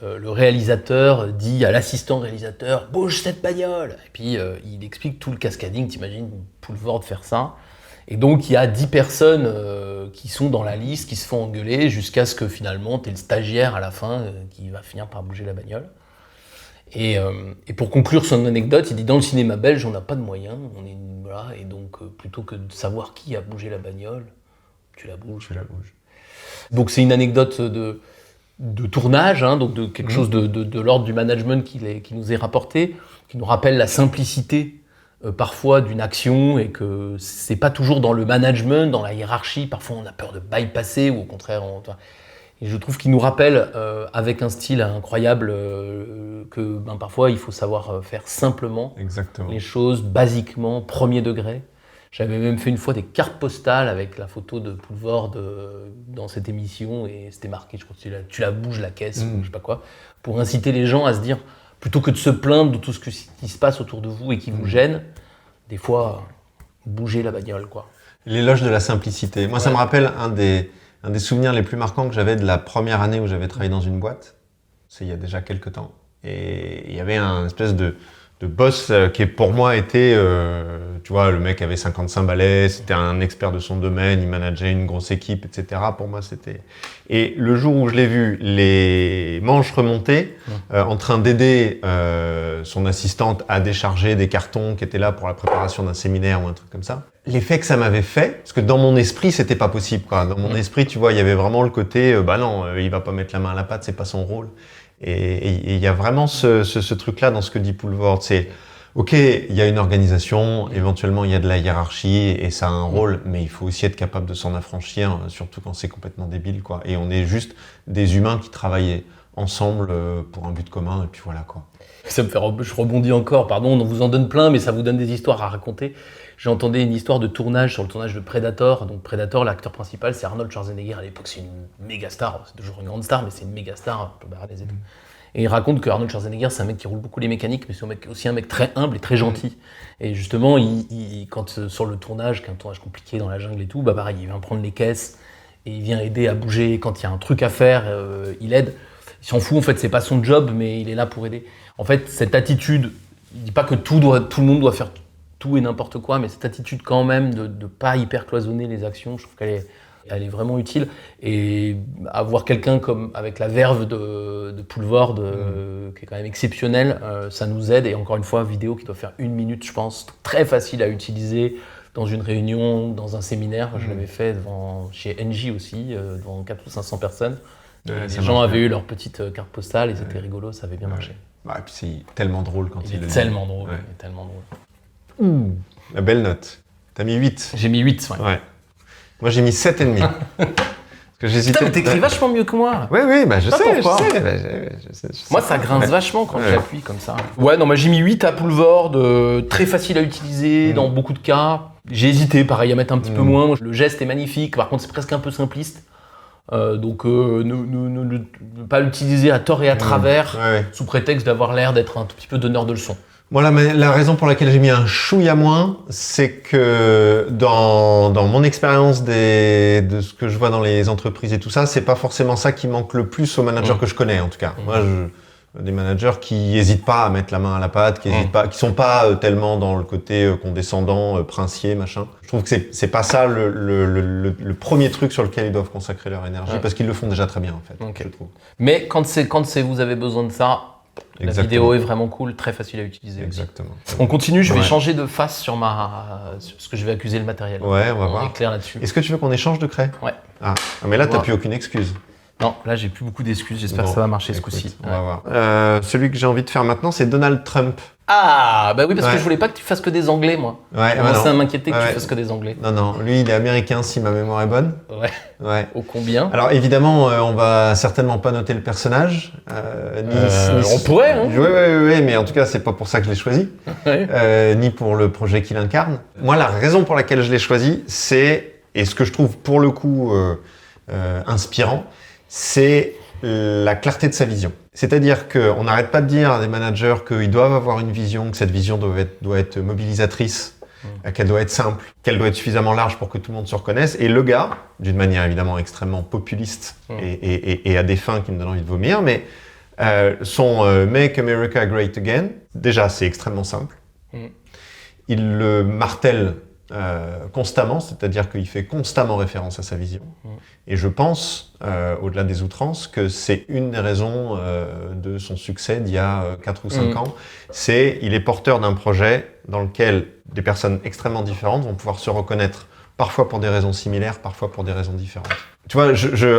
le réalisateur dit à l'assistant réalisateur bouge cette bagnole. Et puis il explique tout le cascading. T'imagines Poelvoorde faire ça. Et donc, il y a 10 personnes qui sont dans la liste, qui se font engueuler, jusqu'à ce que finalement, tu es le stagiaire à la fin qui va finir par bouger la bagnole. Et pour conclure son anecdote, il dit dans le cinéma belge, on n'a pas de moyens, et donc plutôt que de savoir qui a bougé la bagnole, tu la bouges. Tu la bouges. Donc c'est une anecdote de tournage, hein, donc de quelque chose de l'ordre du management qui nous est rapporté, qui nous rappelle la simplicité parfois d'une action et que c'est pas toujours dans le management, dans la hiérarchie. Parfois on a peur de bypasser ou au contraire. Et je trouve qu'il nous rappelle avec un style incroyable que parfois il faut savoir faire simplement les choses, basiquement, premier degré. J'avais même fait une fois des cartes postales avec la photo de Poulvord dans cette émission et c'était marqué, je crois que tu la bouges la caisse ou je sais pas quoi, pour inciter les gens à se dire, plutôt que de se plaindre de tout ce qui se passe autour de vous et qui vous gêne, des fois, bougez la bagnole, quoi. L'éloge de la simplicité. Moi, ça me rappelle un des souvenirs les plus marquants que j'avais de la première année où j'avais travaillé dans une boîte. C'est il y a déjà quelques temps. Et il y avait un espèce de boss qui pour moi était, tu vois, le mec avait 55 balais, c'était un expert de son domaine, il manageait une grosse équipe, etc. Pour moi, c'était... Et le jour où je l'ai vu, les manches remontées, en train d'aider son assistante à décharger des cartons qui étaient là pour la préparation d'un séminaire ou un truc comme ça, l'effet que ça m'avait fait, parce que dans mon esprit, c'était pas possible, quoi. Dans mon esprit, tu vois, il y avait vraiment le côté, il va pas mettre la main à la pâte, c'est pas son rôle. Et il y a vraiment ce truc-là dans ce que dit Poulvord, c'est ok, il y a une organisation, éventuellement il y a de la hiérarchie et ça a un rôle, mais il faut aussi être capable de s'en affranchir, surtout quand c'est complètement débile, quoi. Et on est juste des humains qui travaillent ensemble pour un but commun, et puis voilà, quoi. Ça me fait, je rebondis encore, pardon, on vous en donne plein, mais ça vous donne des histoires à raconter. J'entendais une histoire de tournage sur le tournage de Predator. Donc Predator, l'acteur principal, c'est Arnold Schwarzenegger. À l'époque, c'est une méga star. C'est toujours une grande star, mais c'est une méga star. Et il raconte que Arnold Schwarzenegger, c'est un mec qui roule beaucoup les mécaniques, mais c'est aussi un mec très humble et très gentil. Et justement, quand sur le tournage, qui est un tournage compliqué dans la jungle et tout, pareil, il vient prendre les caisses et il vient aider à bouger. Quand il y a un truc à faire, il aide. Il s'en fout, en fait, c'est pas son job, mais il est là pour aider. En fait, cette attitude, il dit pas que tout le monde doit faire tout et n'importe quoi, mais cette attitude quand même de pas hyper cloisonner les actions, je trouve qu'elle est vraiment utile. Et avoir quelqu'un comme avec la verve de Poulvord, qui est quand même exceptionnel, ça nous aide. Et encore une fois, vidéo qui doit faire 1 minute, je pense, très facile à utiliser dans une réunion, dans un séminaire. Je l'avais fait chez Engie aussi, devant 400 ou 500 personnes. Les gens avaient eu leur petite carte postale et c'était rigolo, ça avait bien marché. Et puis c'est tellement drôle quand il le dit. Tellement drôle, tellement drôle. La belle note. T'as mis 8. J'ai mis 8, ouais. Moi j'ai mis 7,5. Parce que j'hésitais. Putain, mais t'écris vachement mieux que moi. Oui, je sais. Moi ça grince vachement quand j'appuie comme ça. Ouais, non, moi j'ai mis 8 à Poulvord, très facile à utiliser dans beaucoup de cas. J'ai hésité, pareil, à mettre un petit peu moins. Moi, le geste est magnifique, par contre c'est presque un peu simpliste. Donc ne pas l'utiliser à tort et à travers sous prétexte d'avoir l'air d'être un tout petit peu donneur de leçons. Voilà, mais la raison pour laquelle j'ai mis un chouïa moins, c'est que dans mon expérience de ce que je vois dans les entreprises et tout ça, c'est pas forcément ça qui manque le plus aux managers que je connais en tout cas. Moi, des managers qui hésitent pas à mettre la main à la pâte, qui sont pas tellement dans le côté condescendant, princier, machin. Je trouve que c'est pas ça le premier truc sur lequel ils doivent consacrer leur énergie, parce qu'ils le font déjà très bien en fait. Je trouve. Mais quand vous avez besoin de ça, la vidéo est vraiment cool, très facile à utiliser. Exactement. Aussi. On continue, je vais changer de face sur ce que je vais accuser le matériel. Ouais, on va voir. On est clair là-dessus. Est-ce que tu veux qu'on échange de craie ? Ouais. Mais là, t'as plus aucune excuse. Non, là j'ai plus beaucoup d'excuses, j'espère que ça va marcher ce coup-ci. On va voir. Celui que j'ai envie de faire maintenant, c'est Donald Trump. Ah, bah oui, parce que je voulais pas que tu fasses que des anglais, moi. Ouais, ça m'inquiétait que tu fasses que des anglais. Non, lui il est américain si ma mémoire est bonne. Ouais. Ô combien ? Alors évidemment, on va certainement pas noter le personnage. On pourrait, hein. Oui, mais en tout cas, c'est pas pour ça que je l'ai choisi. Ni pour le projet qu'il incarne. Moi, la raison pour laquelle je l'ai choisi, c'est, et ce que je trouve pour le coup inspirant, c'est la clarté de sa vision. C'est-à-dire qu'on n'arrête pas de dire à des managers qu'ils doivent avoir une vision, que cette vision doit être mobilisatrice, qu'elle doit être simple, qu'elle doit être suffisamment large pour que tout le monde se reconnaisse. Et le gars, d'une manière évidemment extrêmement populiste et à des fins qui me donnent envie de vomir, mais son Make America Great Again, déjà c'est extrêmement simple. Il le martèle constamment, c'est-à-dire qu'il fait constamment référence à sa vision. Et je pense, au-delà des outrances, que c'est une des raisons de son succès d'il y a 4 ou 5 ans. Il est porteur d'un projet dans lequel des personnes extrêmement différentes vont pouvoir se reconnaître parfois pour des raisons similaires, parfois pour des raisons différentes. Tu vois,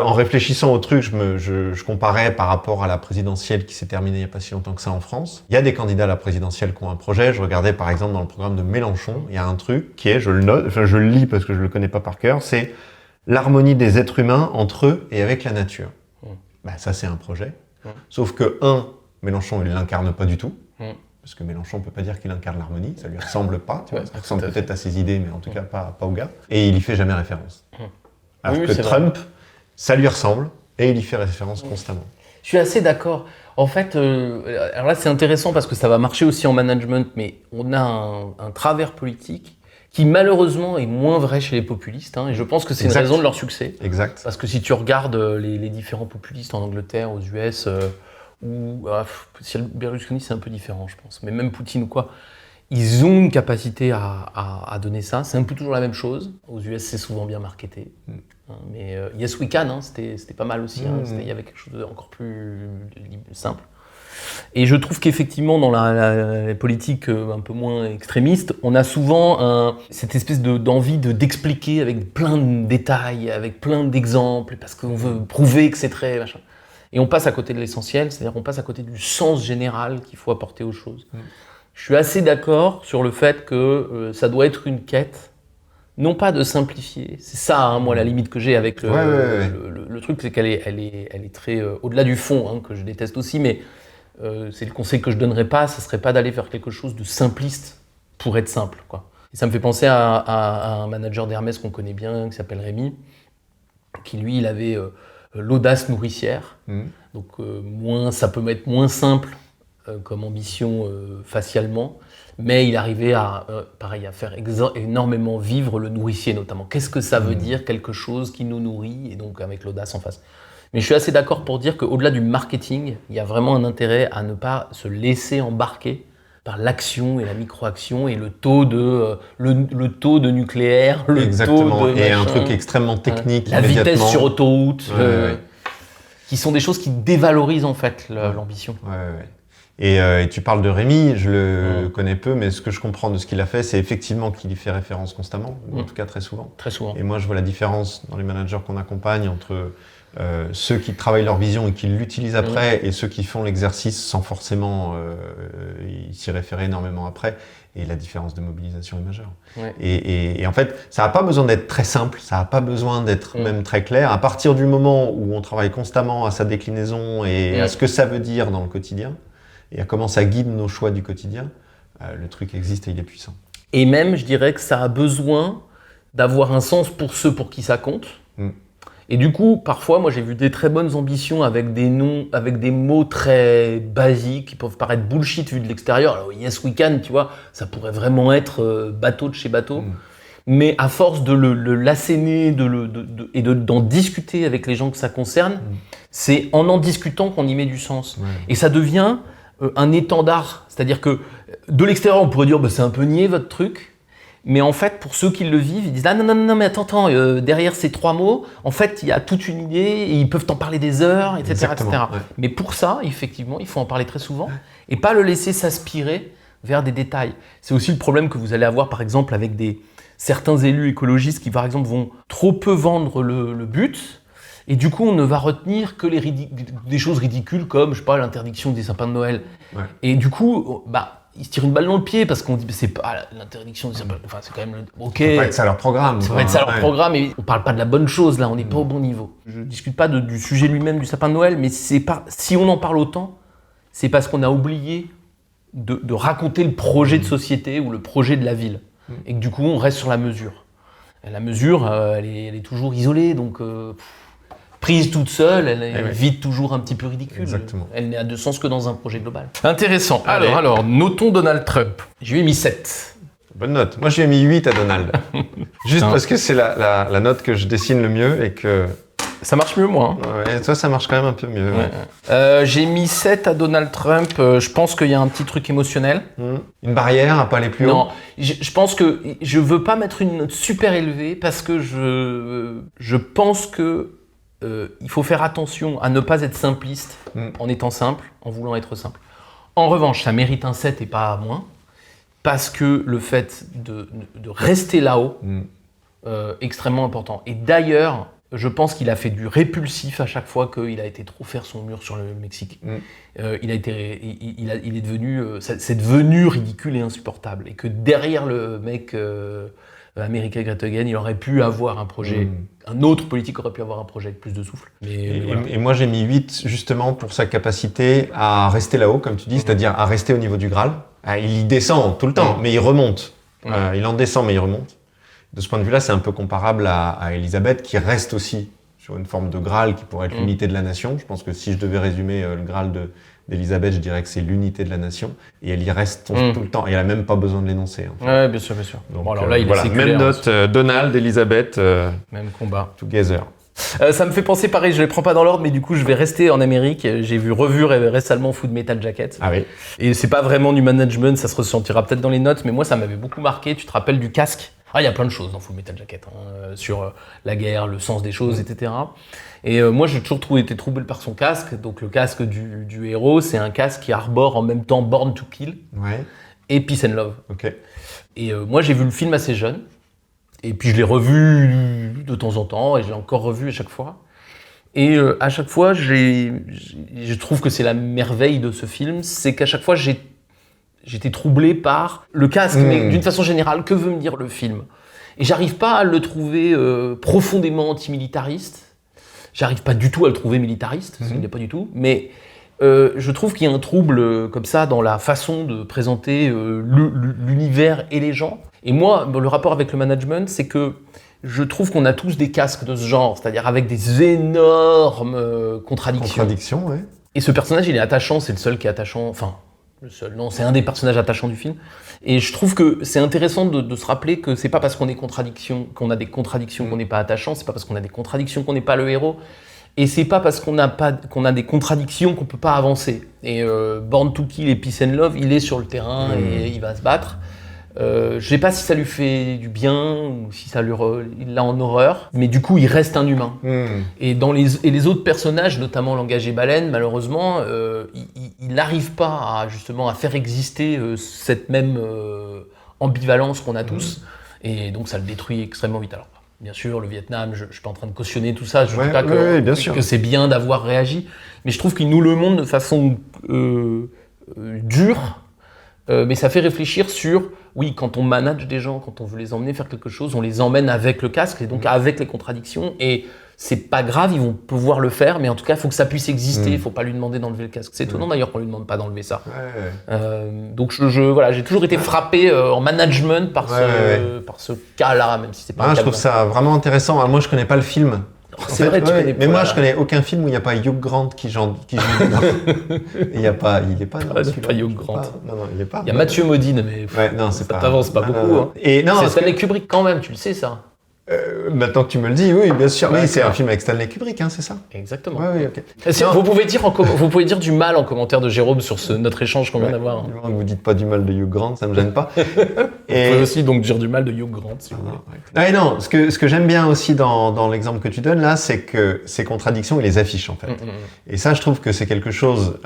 en réfléchissant au truc, je comparais par rapport à la présidentielle qui s'est terminée il n'y a pas si longtemps que ça en France. Il y a des candidats à la présidentielle qui ont un projet. Je regardais par exemple dans le programme de Mélenchon, il y a un truc qui est, je le note, enfin je le lis parce que je le connais pas par cœur, c'est l'harmonie des êtres humains entre eux et avec la nature. Bah ça c'est un projet. Sauf que Mélenchon il l'incarne pas du tout. Parce que Mélenchon, on peut pas dire qu'il incarne l'harmonie, ça lui ressemble pas, tu vois, ça ressemble peut-être à ses idées, mais en tout cas pas au gars. Et il y fait jamais référence. Alors que Trump, ça lui ressemble, et il y fait référence constamment. Je suis assez d'accord. En fait, alors là c'est intéressant parce que ça va marcher aussi en management, mais on a un travers politique qui malheureusement est moins vrai chez les populistes, et je pense que c'est une raison de leur succès. Exact. Parce que si tu regardes les différents populistes en Angleterre, aux US... ou Berlusconi c'est un peu différent je pense, mais même Poutine ou quoi, ils ont une capacité à donner ça, c'est un peu toujours la même chose, aux US c'est souvent bien marketé, mais Yes We Can, c'était pas mal aussi, il y avait quelque chose d'encore plus simple. Et je trouve qu'effectivement dans la politique un peu moins extrémiste, on a souvent cette espèce d'envie d'expliquer avec plein de détails, avec plein d'exemples, parce qu'on veut prouver que c'est très machin. Et on passe à côté de l'essentiel, c'est-à-dire qu'on passe à côté du sens général qu'il faut apporter aux choses. Je suis assez d'accord sur le fait que ça doit être une quête, non pas de simplifier. C'est ça, moi, la limite que j'ai avec le truc, c'est qu'elle est très au-delà du fond, que je déteste aussi, mais c'est le conseil que je donnerais pas, ça serait pas d'aller vers quelque chose de simpliste pour être simple, quoi. Et ça me fait penser à un manager d'Hermès qu'on connaît bien, qui s'appelle Rémi, qui lui, il avait... l'audace nourricière, donc ça peut être moins simple comme ambition facialement, mais il arrivait à faire énormément vivre le nourricier notamment. Qu'est-ce que ça veut dire, quelque chose qui nous nourrit, et donc avec l'audace en face. Mais je suis assez d'accord pour dire qu'au-delà du marketing, il y a vraiment un intérêt à ne pas se laisser embarquer par l'action et la micro-action et le taux de nucléaire, Exactement. taux de et machin, un truc extrêmement technique, la vitesse sur autoroute, Ouais. qui sont des choses qui dévalorisent en fait l'ambition. Et tu parles de Rémi, je le connais peu, mais ce que je comprends de ce qu'il a fait, c'est effectivement qu'il y fait référence constamment, ou en tout cas très souvent. Très souvent. Et moi, je vois la différence dans les managers qu'on accompagne entre ceux qui travaillent leur vision et qui l'utilisent après, et ceux qui font l'exercice sans forcément s'y référer énormément après. Et la différence de mobilisation est majeure. Et en fait, ça n'a pas besoin d'être très simple, ça n'a pas besoin d'être même très clair. À partir du moment où on travaille constamment à sa déclinaison et à ce que ça veut dire dans le quotidien, et à comment ça guide nos choix du quotidien, le truc existe et il est puissant. Et même, je dirais que ça a besoin d'avoir un sens pour ceux pour qui ça compte. Et du coup, parfois, moi j'ai vu des très bonnes ambitions avec des noms, avec des mots très basiques qui peuvent paraître bullshit vu de l'extérieur. Alors, Yes We Can, tu vois, ça pourrait vraiment être bateau de chez bateau. Mais à force de l'asséner d'en discuter avec les gens que ça concerne, c'est en discutant qu'on y met du sens. Et ça devient un étendard. C'est-à-dire que de l'extérieur, on pourrait dire c'est un peu niais votre truc. Mais en fait, pour ceux qui le vivent, ils disent « Ah non, mais attends, derrière ces 3 mots, en fait, il y a toute une idée, et ils peuvent t'en parler des heures, etc. etc. Mais pour ça, effectivement, il faut en parler très souvent, et pas le laisser s'aspirer vers des détails. C'est aussi le problème que vous allez avoir, par exemple, avec certains élus écologistes qui, par exemple, vont trop peu vendre le but, et du coup, on ne va retenir que des choses ridicules comme, je sais pas, l'interdiction des sapins de Noël. Et du coup, ils se tirent une balle dans le pied parce qu'on dit c'est pas l'interdiction des sapins. Enfin, c'est quand même ok. Ça peut pas être ça leur programme. Ça peut être ça leur programme, et on parle pas de la bonne chose là, on n'est pas au bon niveau. Je discute pas du sujet lui-même du sapin de Noël, mais si on en parle autant, c'est parce qu'on a oublié de raconter le projet de société ou le projet de la ville. Et que du coup, on reste sur la mesure. Et la mesure, elle est toujours isolée, donc prise toute seule, elle est vite toujours un petit peu ridicule. Exactement. Elle n'a de sens que dans un projet global. Intéressant. Alors, notons Donald Trump. Je lui ai mis 7. Bonne note. Moi, je lui ai mis 8 à Donald. Juste parce que c'est la note que je dessine le mieux et que... Ça marche mieux, moi. Et toi, ça marche quand même un peu mieux. J'ai mis 7 à Donald Trump. Je pense qu'il y a un petit truc émotionnel. Une barrière à pas aller plus haut. Non, je pense que je veux pas mettre une note super élevée parce que je pense que il faut faire attention à ne pas être simpliste en étant simple, en voulant être simple. En revanche, ça mérite un 7 et pas moins, parce que le fait de rester là-haut, extrêmement important. Et d'ailleurs, je pense qu'il a fait du répulsif à chaque fois qu'il a été trop faire son mur sur le Mexique. Il est devenu, c'est devenu ridicule et insupportable. Et que derrière le mec America Great Again, il aurait pu avoir un projet, un autre politique aurait pu avoir un projet avec plus de souffle. Et moi j'ai mis 8 justement pour sa capacité à rester là-haut, comme tu dis, c'est-à-dire à rester au niveau du Graal. Il y descend tout le temps, mais il remonte. Il en descend, mais il remonte. De ce point de vue-là, c'est un peu comparable à Elisabeth, qui reste aussi sur une forme de Graal qui pourrait être l'unité de la nation. Je pense que si je devais résumer le Graal d'Elisabeth, je dirais que c'est l'unité de la nation. Et elle y reste tout le temps. Et elle n'a même pas besoin de l'énoncer. En fait. Ouais, bien sûr. Donc, bon, alors là, il est séculaire. Même note, Donald, Elisabeth, même combat. Together. Ça me fait penser pareil, je les prends pas dans l'ordre, mais du coup je vais rester en Amérique. J'ai revu récemment Full Metal Jacket. Ah oui. Et c'est pas vraiment du management, ça se ressentira peut-être dans les notes, mais moi ça m'avait beaucoup marqué. Tu te rappelles du casque? Il y a plein de choses dans Full Metal Jacket, sur la guerre, le sens des choses, etc. Et moi j'ai toujours été troublé par son casque. Donc le casque du héros, c'est un casque qui arbore en même temps Born to Kill et Peace and Love. Okay. Et moi j'ai vu le film assez jeune. Et puis je l'ai revu de temps en temps, et je l'ai encore revu à chaque fois. Et à chaque fois, je trouve que c'est la merveille de ce film, c'est qu'à chaque fois, j'étais troublé par le casque, mais d'une façon générale, que veut me dire le film? Et j'arrive pas à le trouver profondément antimilitariste. J'arrive pas du tout à le trouver militariste, parce qu'il n'est pas du tout, mais je trouve qu'il y a un trouble comme ça dans la façon de présenter l'univers et les gens. Et moi, le rapport avec le management, c'est que je trouve qu'on a tous des casques de ce genre, c'est-à-dire avec des énormes contradictions. Ouais. Et ce personnage, il est attachant, c'est le seul qui est attachant, enfin, le seul, non, c'est un des personnages attachants du film. Et je trouve que c'est intéressant de se rappeler que c'est pas parce qu'on a des contradictions qu'on n'est pas attachant, c'est pas parce qu'on a des contradictions qu'on n'est pas le héros. Et c'est pas parce qu'on a des contradictions qu'on peut pas avancer. Et Born to Kill et Peace and Love, il est sur le terrain et il va se battre. Je sais pas si ça lui fait du bien ou si il l'a en horreur, mais du coup il reste un humain. Et les autres personnages, notamment l'engagé Baleine, malheureusement, il n'arrive pas à faire exister cette même ambivalence qu'on a tous, et donc ça le détruit extrêmement vite. Alors bien sûr, le Vietnam, je suis pas en train de cautionner tout ça, je ne dis pas que c'est bien d'avoir réagi, mais je trouve qu'il nous le montre de façon dure. Mais ça fait réfléchir sur, oui, quand on manage des gens, quand on veut les emmener faire quelque chose, on les emmène avec le casque et donc avec les contradictions. Et c'est pas grave, ils vont pouvoir le faire, mais en tout cas, il faut que ça puisse exister. Il faut pas lui demander d'enlever le casque. C'est étonnant d'ailleurs qu'on lui demande pas d'enlever ça. Donc voilà, j'ai toujours été frappé en management par ce cas-là, même si c'est pas. Je trouve ça vraiment intéressant. Moi, je connais pas le film. C'est vrai, tu connais pas. Mais moi, je connais aucun film où il n'y a pas Hugh Grant qui joue. Il n'est pas. Pas Hugh Grant. Non, il est pas. Il y a Mathieu Modine, mais c'est pas. T'avances pas beaucoup. Hein. Et non, c'est Stanley Kubrick quand même, tu le sais ça. Maintenant que tu me le dis, oui, bien sûr. Oui, c'est un film avec Stanley Kubrick, c'est ça? Exactement. Oui, ok. Vous pouvez dire du mal en commentaire de Jérôme sur notre échange qu'on vient d'avoir. Du moment que vous dites pas du mal de Hugh Grant, ça me gêne pas. Vous pouvez aussi donc dire du mal de Hugh Grant si vous voulez. Non, ce que j'aime bien aussi dans l'exemple que tu donnes là, c'est que ces contradictions, il les affiche en fait. Et ça, je trouve que c'est quelque chose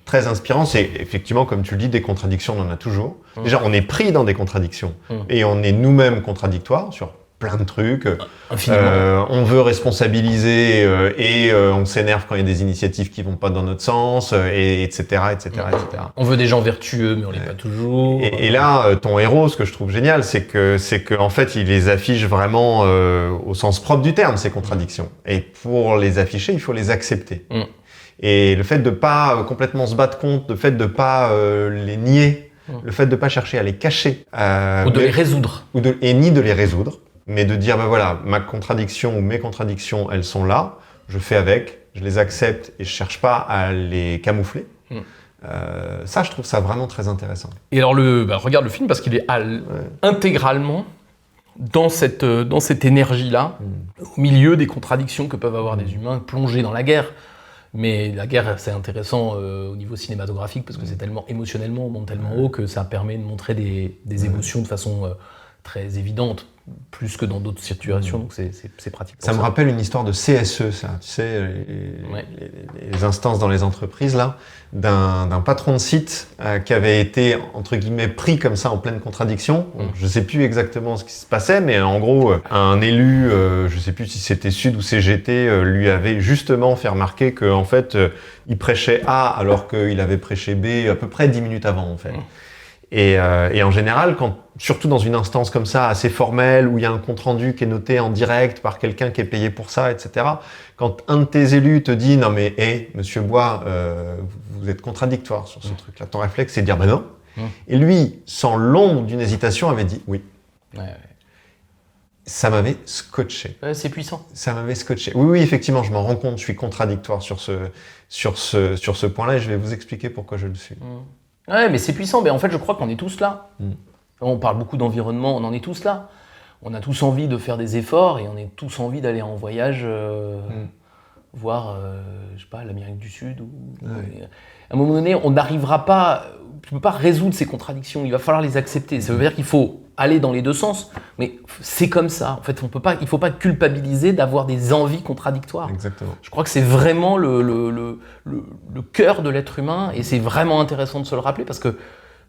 très inspirant. C'est effectivement, comme tu le dis, des contradictions, on en a toujours. Déjà, on est pris dans des contradictions et on est nous-mêmes contradictoires sur plein de trucs. On veut responsabiliser et on s'énerve quand il y a des initiatives qui vont pas dans notre sens, etc. On veut des gens vertueux, mais on l'est pas toujours. Et là, ton héros, ce que je trouve génial, c'est que en fait, il les affiche vraiment au sens propre du terme, ces contradictions. Et pour les afficher, il faut les accepter. Et le fait de pas complètement se battre contre, le fait de pas les nier, le fait de pas chercher à les cacher, ou de les résoudre, ni de les résoudre, mais de dire voilà, ma contradiction ou mes contradictions, elles sont là, je fais avec, je les accepte et je cherche pas à les camoufler. Ça, je trouve ça vraiment très intéressant. Et alors regarde le film parce qu'il est intégralement dans cette énergie-là, au milieu des contradictions que peuvent avoir des humains plongés dans la guerre. Mais la guerre, c'est intéressant au niveau cinématographique parce que c'est tellement émotionnellement, on monte tellement haut que ça permet de montrer des émotions de façon très évidente. plus que dans d'autres situations, donc c'est pratique. Ça me rappelle une histoire de CSE, ça, tu sais, les instances dans les entreprises, là, d'un patron de site qui avait été, entre guillemets, pris comme ça en pleine contradiction. Je ne sais plus exactement ce qui se passait, mais en gros, un élu, je ne sais plus si c'était Sud ou CGT, lui avait justement fait remarquer qu'en fait, il prêchait A alors qu'il avait prêché B à peu près 10 minutes avant, en fait. Et en général, surtout dans une instance comme ça, assez formelle, où il y a un compte-rendu qui est noté en direct par quelqu'un qui est payé pour ça, etc., quand un de tes élus te dit « Non mais, monsieur Bois, vous êtes contradictoire sur ce truc-là », ton réflexe, c'est de dire « Ben non ». Et lui, sans l'ombre d'une hésitation, avait dit « Oui ». Ça m'avait scotché. C'est puissant. Ça m'avait scotché. Oui, effectivement, je m'en rends compte, je suis contradictoire sur ce point-là, et je vais vous expliquer pourquoi je le suis. Ouais, mais c'est puissant. Mais en fait, je crois qu'on est tous là. On parle beaucoup d'environnement, on en est tous là. On a tous envie de faire des efforts et on a tous envie d'aller en voyage, voir, je sais pas, l'Amérique du Sud. À un moment donné, on n'arrivera pas. Tu peux pas résoudre ces contradictions. Il va falloir les accepter. Ça veut dire qu'il faut aller dans les deux sens, mais c'est comme ça. En fait, il faut pas culpabiliser d'avoir des envies contradictoires. Exactement. Je crois que c'est vraiment le cœur de l'être humain et c'est vraiment intéressant de se le rappeler parce que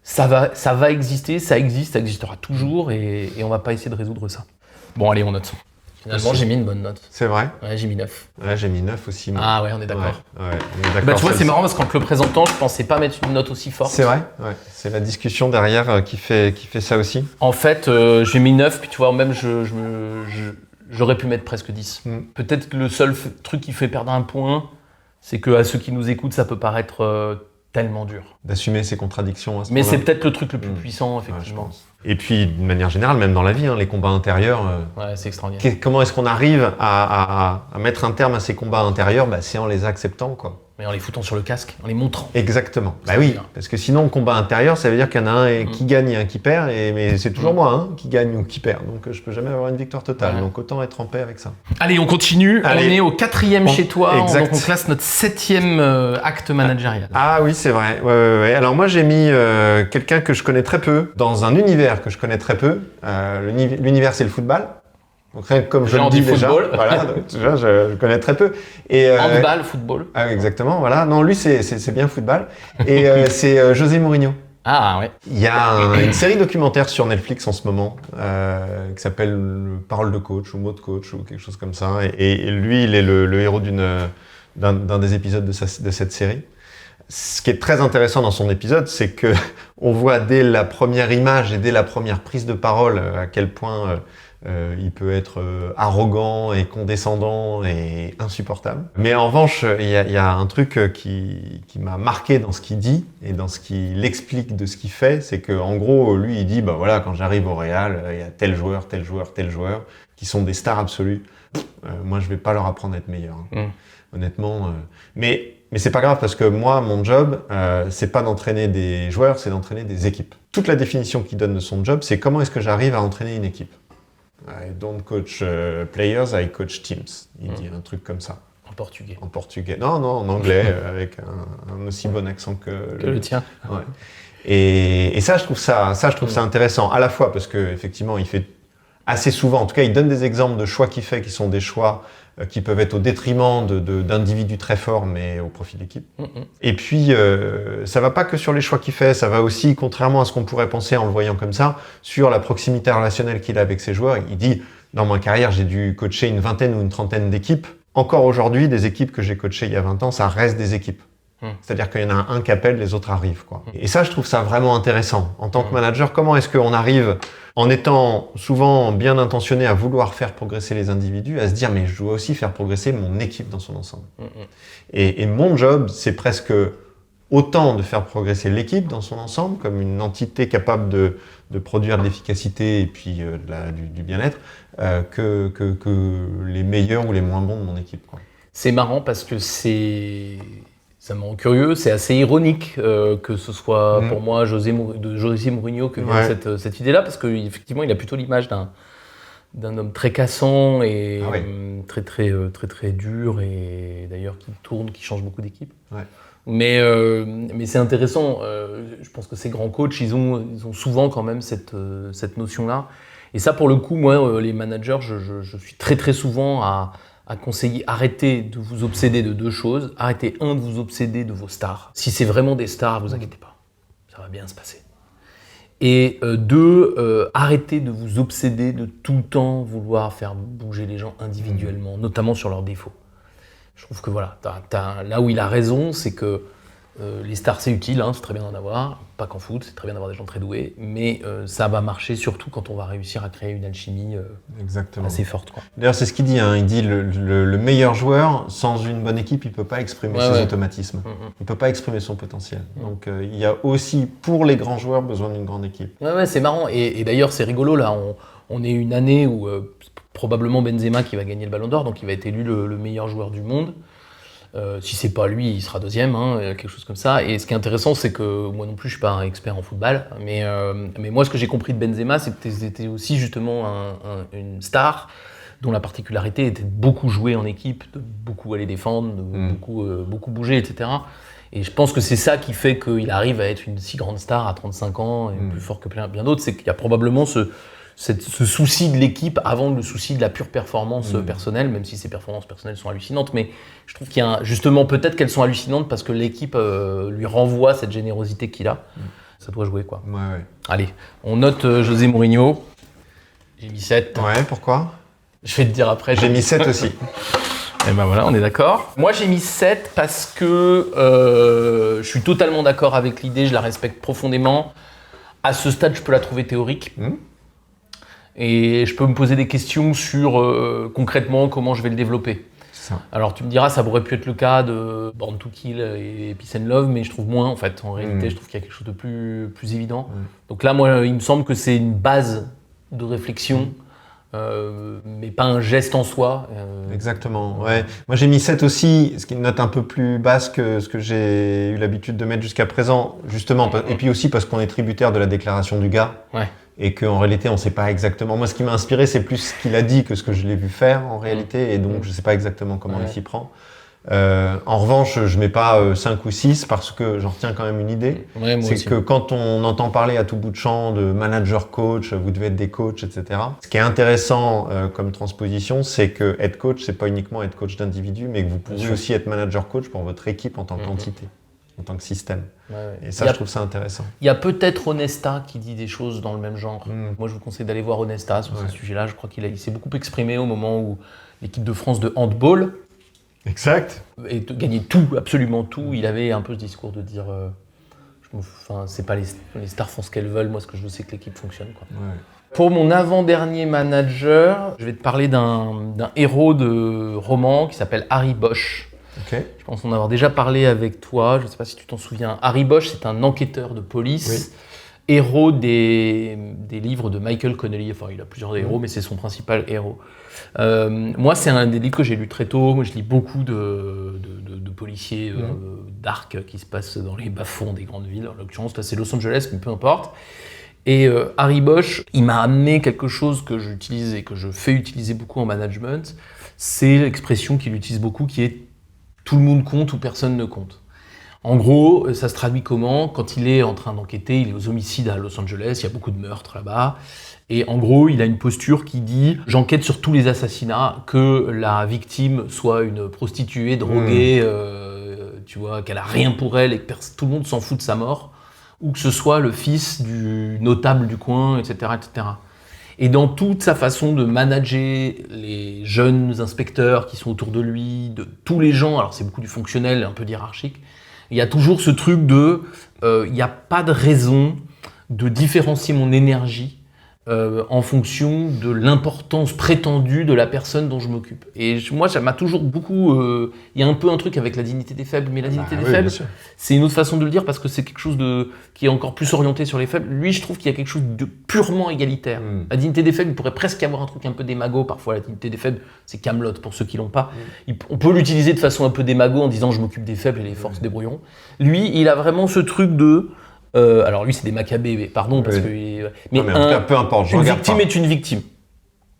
ça va exister, ça existe, ça existera toujours et on va pas essayer de résoudre ça. Bon, allez, on note. Finalement, j'ai mis une bonne note. C'est vrai ? Ouais, j'ai mis 9. Ouais, j'ai mis 9 aussi. Moi. Ah ouais, on est d'accord. Ouais, on est d'accord. Bah, tu vois, c'est marrant parce qu'en te le présentant, je pensais pas mettre une note aussi forte. C'est vrai ? Ouais. C'est la discussion derrière qui fait ça aussi. En fait, j'ai mis 9, puis tu vois, même j'aurais pu mettre presque 10. Peut-être que le seul truc qui fait perdre un point, c'est qu'à ceux qui nous écoutent, ça peut paraître tellement dur. D'assumer ses contradictions à ce Mais moment-là. c'est peut-être le truc le plus puissant, effectivement. Ouais, et puis, d'une manière générale, même dans la vie, les combats intérieurs. Ouais, c'est extraordinaire. Comment est-ce qu'on arrive à mettre un terme à ces combats intérieurs ? C'est en les acceptant, quoi. Mais en les foutant sur le casque, en les montrant. Exactement. Bah oui, parce que sinon, combat intérieur, ça veut dire qu'il y en a un qui gagne et un qui perd, mais c'est toujours moi qui gagne ou qui perd. Donc je peux jamais avoir une victoire totale. Ouais. Donc autant être en paix avec ça. Allez, on continue. Allez. On est au 4e chez toi. Exact. Donc on classe notre 7e acte managérial. Ah oui, c'est vrai. Ouais. Alors moi, j'ai mis quelqu'un que je connais très peu, dans un univers que je connais très peu. L'univers, c'est le football. Donc rien que comme je le dis déjà, voilà, donc, déjà, je connais très peu. Et Handball, football. Ah, exactement, voilà. Non, lui, c'est bien football. Et c'est José Mourinho. Ah ouais. Il y a une série documentaire sur Netflix en ce moment qui s'appelle Parole de coach ou Mots de coach ou quelque chose comme ça. Et lui, il est le héros d'un des épisodes de cette série. Ce qui est très intéressant dans son épisode, c'est que on voit dès la première image et dès la première prise de parole à quel point il peut être arrogant et condescendant et insupportable. Mais en revanche, il y a un truc qui m'a marqué dans ce qu'il dit et dans ce qu'il explique de ce qu'il fait, c'est que en gros, lui, il dit, bah voilà, quand j'arrive au Real, il y a tel joueur qui sont des stars absolues. Moi, je vais pas leur apprendre à être meilleur. Honnêtement. Mais c'est pas grave parce que moi, mon job, c'est pas d'entraîner des joueurs, c'est d'entraîner des équipes. Toute la définition qu'il donne de son job, c'est comment est-ce que j'arrive à entraîner une équipe. I don't coach players, I coach teams. Il dit un truc comme ça. En portugais. En portugais. Non, en anglais, avec un aussi bon accent que le tien. Ouais. Et ça, je trouve ça intéressant, à la fois parce que effectivement, il fait assez souvent, en tout cas, il donne des exemples de choix qu'il fait qui sont des choix qui peuvent être au détriment d'individus très forts, mais au profit de l'équipe. Et puis, ça va pas que sur les choix qu'il fait, ça va aussi, contrairement à ce qu'on pourrait penser en le voyant comme ça, sur la proximité relationnelle qu'il a avec ses joueurs. Il dit, dans ma carrière, j'ai dû coacher une vingtaine ou une trentaine d'équipes. Encore aujourd'hui, des équipes que j'ai coachées il y a 20 ans, ça reste des équipes. C'est-à-dire qu'il y en a un qui appelle, les autres arrivent, quoi. Et ça, je trouve ça vraiment intéressant. En tant que manager, comment est-ce qu'on arrive, en étant souvent bien intentionné à vouloir faire progresser les individus, à se dire, mais je dois aussi faire progresser mon équipe dans son ensemble. Et mon job, c'est presque autant de faire progresser l'équipe dans son ensemble, comme une entité capable de produire de l'efficacité et puis du bien-être, que les meilleurs ou les moins bons de mon équipe, quoi. C'est marrant parce que ça me rend curieux, c'est assez ironique que ce soit pour moi José Mourinho que vient cette idée-là, parce qu'effectivement il a plutôt l'image d'un homme très cassant et très dur, et d'ailleurs qui change beaucoup d'équipes. Ouais. Mais c'est intéressant, je pense que ces grands coachs, ils ont souvent quand même cette notion-là. Et ça, pour le coup, moi, les managers, je suis très très souvent à conseiller, arrêtez de vous obséder de 2 choses. Arrêtez, de vous obséder de vos stars. Si c'est vraiment des stars, vous inquiétez pas, ça va bien se passer. Et 2, arrêtez de vous obséder de tout le temps vouloir faire bouger les gens individuellement, notamment sur leurs défauts. Je trouve que voilà, là où il a raison, c'est que les stars c'est utile, c'est très bien d'en avoir, pas qu'en foot, c'est très bien d'avoir des gens très doués, mais ça va marcher surtout quand on va réussir à créer une alchimie assez forte. Quoi. D'ailleurs c'est ce qu'il dit, il dit le meilleur joueur, sans une bonne équipe, il ne peut pas exprimer ses automatismes, il ne peut pas exprimer son potentiel. Donc il y a aussi pour les grands joueurs besoin d'une grande équipe. Ouais, c'est marrant, et d'ailleurs c'est rigolo, là on est une année où probablement Benzema qui va gagner le Ballon d'Or, donc il va être élu le meilleur joueur du monde. Si c'est pas lui, il sera deuxième, quelque chose comme ça. Et ce qui est intéressant, c'est que moi non plus, je suis pas un expert en football, mais moi, ce que j'ai compris de Benzema, c'est que c'était aussi justement une star dont la particularité était de beaucoup jouer en équipe, de beaucoup aller défendre, de beaucoup bouger, etc. Et je pense que c'est ça qui fait qu'il arrive à être une si grande star à 35 ans et plus fort que bien d'autres, c'est qu'il y a probablement ce souci de l'équipe avant le souci de la pure performance personnelle, même si ces performances personnelles sont hallucinantes, mais je trouve qu'il y a justement peut-être qu'elles sont hallucinantes parce que l'équipe lui renvoie cette générosité qu'il a. Ça doit jouer quoi. Ouais. Allez, on note José Mourinho. J'ai mis 7. Ouais, pourquoi ? Je vais te dire après. J'ai mis 7 aussi. Et ben voilà, on est d'accord. Moi j'ai mis 7 parce que je suis totalement d'accord avec l'idée, je la respecte profondément. À ce stade, je peux la trouver théorique. Et je peux me poser des questions sur concrètement comment je vais le développer. Ça. Alors tu me diras, ça aurait pu être le cas de Born to Kill et Peace and Love, mais je trouve moins en fait. En réalité, je trouve qu'il y a quelque chose de plus évident. Donc là, moi, il me semble que c'est une base de réflexion, mais pas un geste en soi. Exactement, ouais. Moi j'ai mis 7 aussi, ce qui est une note un peu plus basse que ce que j'ai eu l'habitude de mettre jusqu'à présent, justement. Et puis aussi parce qu'on est tributaire de la déclaration du gars. Ouais. Et qu'en réalité, on ne sait pas exactement. Moi, ce qui m'a inspiré, c'est plus ce qu'il a dit que ce que je l'ai vu faire en réalité. Et donc, je ne sais pas exactement comment il s'y prend. En revanche, je ne mets pas 5 ou 6 parce que j'en retiens quand même une idée. Ouais, moi c'est aussi. que quand on entend parler à tout bout de champ de manager coach, vous devez être des coachs, etc. Ce qui est intéressant comme transposition, c'est que être coach, c'est pas uniquement être coach d'individu, mais que vous pouvez aussi être manager coach pour votre équipe en tant qu'entité, en tant que système. Et ça, je trouve ça intéressant. Il y a peut-être Onesta qui dit des choses dans le même genre. Moi, je vous conseille d'aller voir Onesta sur ce sujet-là. Je crois qu'il s'est beaucoup exprimé au moment où l'équipe de France de handball Exact. et de gagner tout, absolument tout. Il avait un peu ce discours de dire c'est pas les stars font ce qu'elles veulent, moi ce que je veux c'est que l'équipe fonctionne. Quoi. Pour mon avant-dernier manager, je vais te parler d'un héros de roman qui s'appelle Harry Bosch. Okay. Je pense en avoir déjà parlé avec toi, je ne sais pas si tu t'en souviens. Harry Bosch, c'est un enquêteur de police, héros des livres de Michael Connelly. Enfin, il a plusieurs héros, mais c'est son principal héros. Moi, c'est un des livres que j'ai lu très tôt. Moi, je lis beaucoup de policiers dark qui se passent dans les bas-fonds des grandes villes. En l'occurrence, là, c'est Los Angeles, mais peu importe. Et Harry Bosch, il m'a amené quelque chose que j'utilise et que je fais utiliser beaucoup en management. C'est l'expression qu'il utilise beaucoup, qui est tout le monde compte ou personne ne compte. En gros, ça se traduit comment ? Quand il est en train d'enquêter, il est aux homicides à Los Angeles, il y a beaucoup de meurtres là-bas. Et en gros, il a une posture qui dit « J'enquête sur tous les assassinats, que la victime soit une prostituée droguée, tu vois, qu'elle a rien pour elle et que tout le monde s'en fout de sa mort, ou que ce soit le fils du notable du coin, etc. etc. » Et dans toute sa façon de manager les jeunes inspecteurs qui sont autour de lui, de tous les gens, alors c'est beaucoup du fonctionnel, un peu hiérarchique, il y a toujours ce truc de il n'y a pas de raison de différencier mon énergie en fonction de l'importance prétendue de la personne dont je m'occupe. Et moi, ça m'a toujours beaucoup... Il y a un peu un truc avec la dignité des faibles, mais la dignité des faibles, c'est une autre façon de le dire parce que c'est quelque chose qui est encore plus orienté sur les faibles. Lui, je trouve qu'il y a quelque chose de purement égalitaire. La dignité des faibles, il pourrait presque y avoir un truc un peu démago. Parfois, la dignité des faibles, c'est Kaamelott pour ceux qui l'ont pas. On peut l'utiliser de façon un peu démago en disant « je m'occupe des faibles et les forces se débrouilleront ». Lui, il a vraiment ce truc de... alors lui c'est des Maccabées, pardon parce que mais en tout cas, peu importe, une victime est une victime.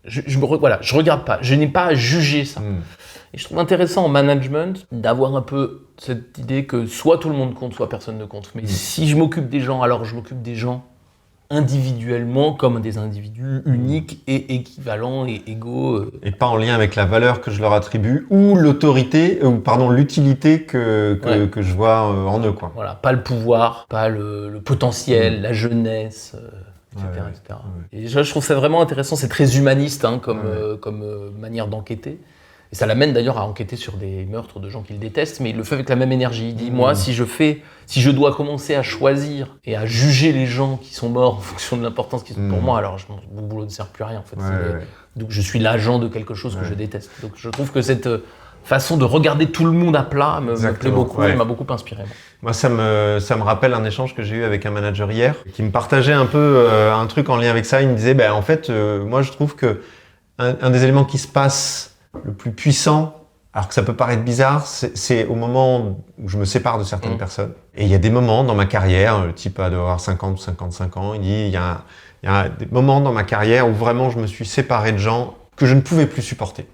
Je regarde pas, je n'ai pas à juger ça. Et je trouve intéressant en management d'avoir un peu cette idée que soit tout le monde compte, soit personne ne compte. Mais si je m'occupe des gens, alors je m'occupe des gens individuellement comme des individus uniques et équivalents et égaux. Et pas en lien avec la valeur que je leur attribue ou l'utilité que je vois en eux, quoi. Voilà, pas le pouvoir, pas le potentiel, la jeunesse, etc. etc. Et je trouve ça vraiment intéressant, c'est très humaniste comme manière d'enquêter. Et ça l'amène d'ailleurs à enquêter sur des meurtres de gens qu'il déteste, mais il le fait avec la même énergie. Il dit, moi, si je dois commencer à choisir et à juger les gens qui sont morts en fonction de l'importance qu'ils ont pour moi, alors mon boulot ne sert plus à rien, en fait. Donc je suis l'agent de quelque chose que je déteste. Donc je trouve que cette façon de regarder tout le monde à plat me plaît beaucoup et m'a beaucoup inspiré. Moi, ça me rappelle un échange que j'ai eu avec un manager hier, qui me partageait un peu un truc en lien avec ça. Il me disait, en fait, moi, je trouve que un des éléments qui se passe le plus puissant, alors que ça peut paraître bizarre, c'est au moment où je me sépare de certaines personnes. Et il y a des moments dans ma carrière, le type doit avoir 50 ou 55 ans, il dit, il y a des moments dans ma carrière où vraiment je me suis séparé de gens que je ne pouvais plus supporter.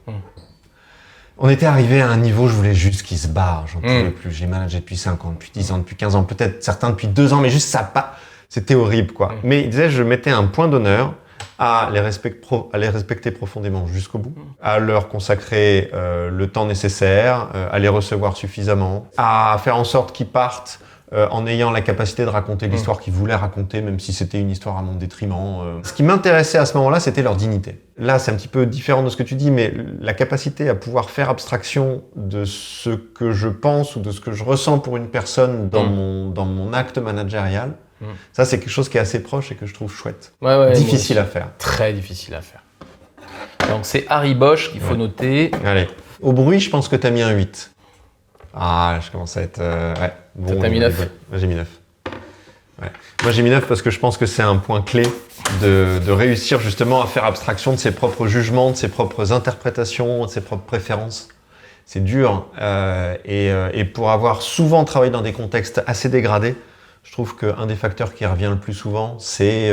On était arrivé à un niveau, je voulais juste qu'ils se barrent, j'en pouvais plus. J'ai managé depuis 5 ans, depuis 10 ans, depuis 15 ans, peut-être certains depuis 2 ans, mais juste ça pas. C'était horrible, quoi. Mais il disait, je mettais un point d'honneur à les respecter profondément jusqu'au bout, à leur consacrer le temps nécessaire, à les recevoir suffisamment, à faire en sorte qu'ils partent en ayant la capacité de raconter l'histoire qu'ils voulaient raconter, même si c'était une histoire à mon détriment. Ce qui m'intéressait à ce moment-là, c'était leur dignité. Là, c'est un petit peu différent de ce que tu dis, mais la capacité à pouvoir faire abstraction de ce que je pense ou de ce que je ressens pour une personne dans mon acte managérial, ça, c'est quelque chose qui est assez proche et que je trouve chouette. Difficile à faire. Très difficile à faire. Donc, c'est Harry Bosch qu'il faut noter. Allez. Au bruit, je pense que tu as mis un 8. Ah, je commence à être... Bon, t'as mis 9 ? Moi, j'ai mis 9. Ouais. Moi, j'ai mis 9 parce que je pense que c'est un point clé de réussir justement à faire abstraction de ses propres jugements, de ses propres interprétations, de ses propres préférences. C'est dur. Et pour avoir souvent travaillé dans des contextes assez dégradés, je trouve qu'un des facteurs qui revient le plus souvent, c'est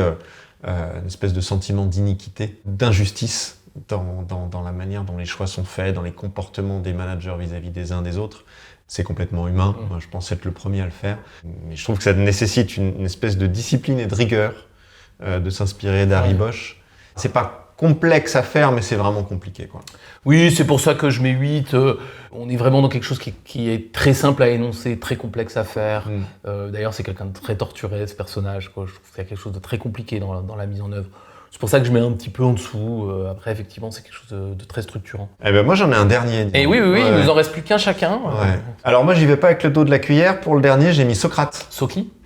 une espèce de sentiment d'iniquité, d'injustice dans la manière dont les choix sont faits, dans les comportements des managers vis-à-vis des uns des autres. C'est complètement humain. Moi, je pense être le premier à le faire. Mais je trouve que ça nécessite une espèce de discipline et de rigueur de s'inspirer d'Harry Bosch. C'est pas complexe à faire, mais c'est vraiment compliqué, quoi. Oui, c'est pour ça que je mets 8. On est vraiment dans quelque chose qui est très simple à énoncer, très complexe à faire. D'ailleurs, c'est quelqu'un de très torturé, ce personnage, quoi. Je trouve qu'il y a quelque chose de très compliqué dans la mise en œuvre. C'est pour ça que je mets un petit peu en dessous. Après, effectivement, c'est quelque chose de très structurant. Eh ben, moi, j'en ai un dernier. Et oui, il nous en reste plus qu'un chacun. Ouais. Alors moi, j'y vais pas avec le dos de la cuillère. Pour le dernier, j'ai mis Socrate.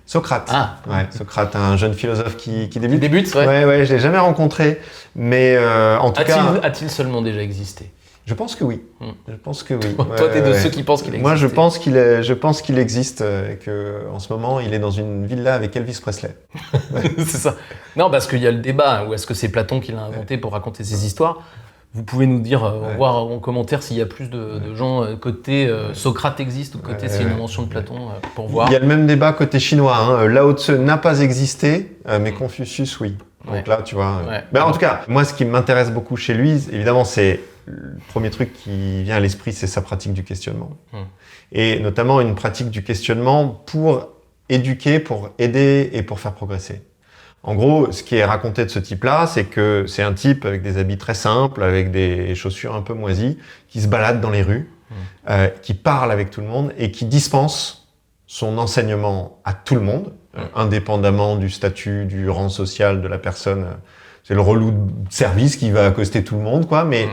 Socrate. Ah. Ouais, Socrate, un jeune philosophe qui débute. Ouais, je l'ai jamais rencontré, mais en tout cas... A-t-il seulement déjà existé ? Je pense que oui. Je pense que oui. Toi, t'es de ceux qui pensent qu'il existe. Moi, je pense qu'il existe et que en ce moment, il est dans une villa avec Elvis Presley. C'est ça. Non, parce qu'il y a le débat. Ou est-ce que c'est Platon qui l'a inventé pour raconter ses histoires ? Vous pouvez nous dire, voir en commentaire s'il y a plus de gens côté Socrate existe ou côté c'est une invention de Platon pour voir. Il y a le même débat côté chinois. Hein. Lao Tse n'a pas existé, mais Confucius, oui. Donc là, tu vois. Mais en tout cas, moi, ce qui m'intéresse beaucoup chez lui, évidemment, c'est le premier truc qui vient à l'esprit, c'est sa pratique du questionnement. Et notamment une pratique du questionnement pour éduquer, pour aider et pour faire progresser. En gros, ce qui est raconté de ce type-là, c'est que c'est un type avec des habits très simples, avec des chaussures un peu moisies, qui se balade dans les rues, qui parle avec tout le monde et qui dispense son enseignement à tout le monde, indépendamment du statut, du rang social de la personne. C'est le relou de service qui va accoster tout le monde, quoi. Mais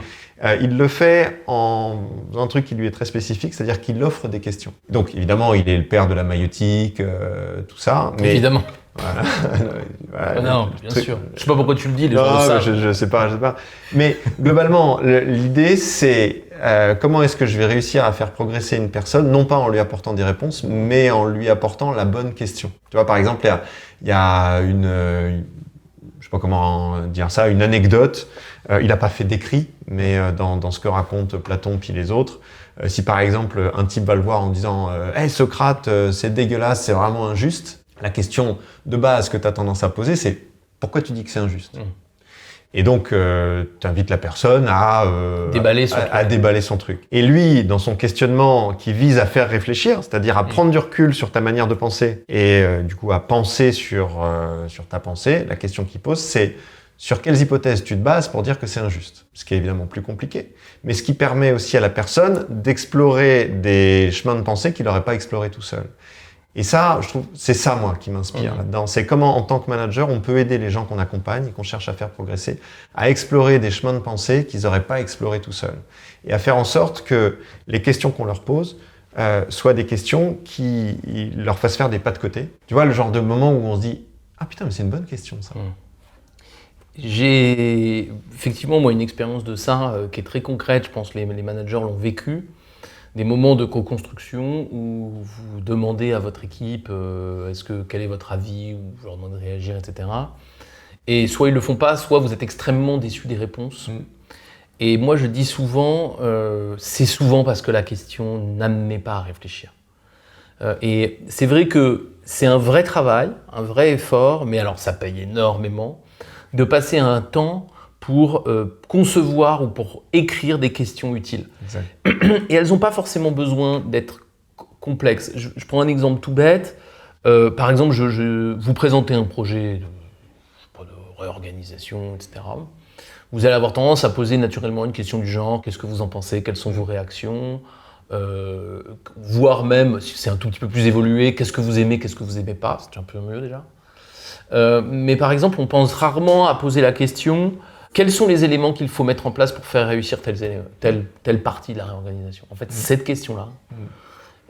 il le fait en un truc qui lui est très spécifique, c'est-à-dire qu'il offre des questions. Donc évidemment, il est le père de la maïotique, tout ça. Mais évidemment. Voilà, non, bien sûr. Je sais pas pourquoi tu le dis, les gens le savent. Je sais pas. Mais globalement, l'idée, c'est comment est-ce que je vais réussir à faire progresser une personne, non pas en lui apportant des réponses, mais en lui apportant la bonne question. Tu vois, par exemple, il y a je sais pas comment dire ça, une anecdote. Il n'a pas fait d'écrit, mais dans ce que racontent Platon puis les autres, si par exemple un type va le voir en disant « Hey Socrate, c'est dégueulasse, c'est vraiment injuste », la question de base que tu as tendance à poser, c'est « Pourquoi tu dis que c'est injuste ?» Et donc, tu invites la personne à déballer son truc. Et lui, dans son questionnement qui vise à faire réfléchir, c'est-à-dire à prendre du recul sur ta manière de penser et du coup à penser sur ta pensée, la question qu'il pose, c'est sur quelles hypothèses tu te bases pour dire que c'est injuste. Ce qui est évidemment plus compliqué, mais ce qui permet aussi à la personne d'explorer des chemins de pensée qu'il n'aurait pas explorés tout seul. Et ça, je trouve, c'est ça, moi, qui m'inspire là-dedans. C'est comment, en tant que manager, on peut aider les gens qu'on accompagne et qu'on cherche à faire progresser, à explorer des chemins de pensée qu'ils n'auraient pas explorés tout seuls. Et à faire en sorte que les questions qu'on leur pose soient des questions qui leur fassent faire des pas de côté. Tu vois, le genre de moment où on se dit « Ah putain, mais c'est une bonne question, ça. J'ai effectivement, moi, une expérience de ça qui est très concrète. Je pense que les managers l'ont vécu. Des moments de co-construction où vous demandez à votre équipe quel est votre avis, ou vous leur demandez de réagir, etc. Et soit ils le font pas, soit vous êtes extrêmement déçus des réponses. Et moi je dis souvent, c'est souvent parce que la question n'amenait pas à réfléchir. Et c'est vrai que c'est un vrai travail, un vrai effort, mais alors ça paye énormément, de passer un temps pour concevoir ou pour écrire des questions utiles. Exact. Et elles n'ont pas forcément besoin d'être complexes. Je prends un exemple tout bête. Par exemple, vous présentez un projet de réorganisation, etc. Vous allez avoir tendance à poser naturellement une question du genre « Qu'est-ce que vous en pensez ? Quelles sont vos réactions ?» Voire même, si c'est un tout petit peu plus évolué, « Qu'est-ce que vous aimez ? Qu'est-ce que vous n'aimez pas ?» C'est un peu mieux déjà. Mais par exemple, on pense rarement à poser la question quels sont les éléments qu'il faut mettre en place pour faire réussir telle partie de la réorganisation. En fait, cette question-là,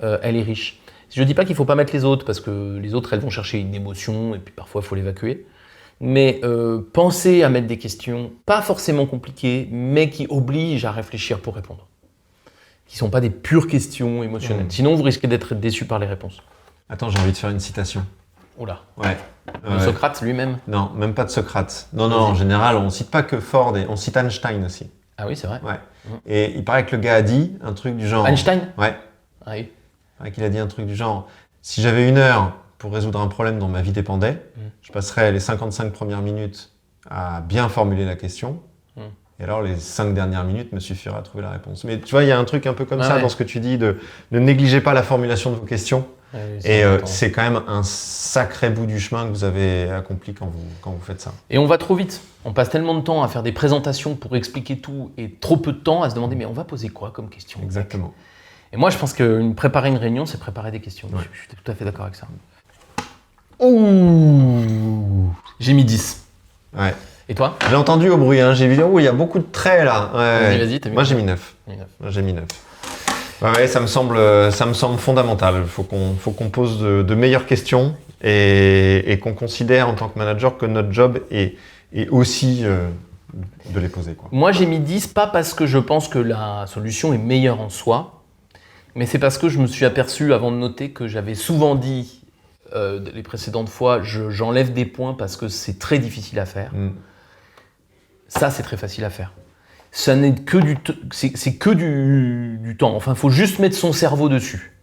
elle est riche. Je ne dis pas qu'il ne faut pas mettre les autres, parce que les autres, elles vont chercher une émotion, et puis parfois, il faut l'évacuer. Mais pensez à mettre des questions, pas forcément compliquées, mais qui obligent à réfléchir pour répondre. Qui ne sont pas des pures questions émotionnelles. Sinon, vous risquez d'être déçu par les réponses. Attends, j'ai envie de faire une citation. Oula. Ouais. Socrate lui-même. Non, même pas de Socrate. Non, en général, on cite pas que Ford, on cite Einstein aussi. Ah oui, c'est vrai. Ouais. Et il paraît que le gars a dit un truc du genre... Einstein ? Ouais. Ah oui. Il paraît qu'il a dit un truc du genre, si j'avais 1 heure pour résoudre un problème dont ma vie dépendait, je passerais les 55 premières minutes à bien formuler la question, et alors les 5 dernières minutes me suffiraient à trouver la réponse. Mais tu vois, il y a un truc un peu comme ça dans ce que tu dis, de ne négligez pas la formulation de vos questions. Et c'est quand même un sacré bout du chemin que vous avez accompli quand vous faites ça. Et on va trop vite. On passe tellement de temps à faire des présentations pour expliquer tout et trop peu de temps à se demander mais on va poser quoi comme question ? Exactement. Et moi je pense que préparer une réunion, c'est préparer des questions. Ouais. Je suis tout à fait d'accord avec ça. Ouh, j'ai mis 10. Ouais. Et toi ? J'ai entendu au bruit, hein. J'ai vu, il y a beaucoup de traits là. Ouais. Vas-y, t'as mis Moi j'ai mis 9. J'ai mis 9. Ouais, ça me semble fondamental. Il faut qu'on pose de meilleures questions et qu'on considère en tant que manager que notre job est aussi de les poser, quoi. Moi, j'ai mis 10, pas parce que je pense que la solution est meilleure en soi, mais c'est parce que je me suis aperçu avant de noter que j'avais souvent dit les précédentes fois, j'enlève des points parce que c'est très difficile à faire. Ça, c'est très facile à faire. Ça n'est que c'est que du temps. Enfin, il faut juste mettre son cerveau dessus.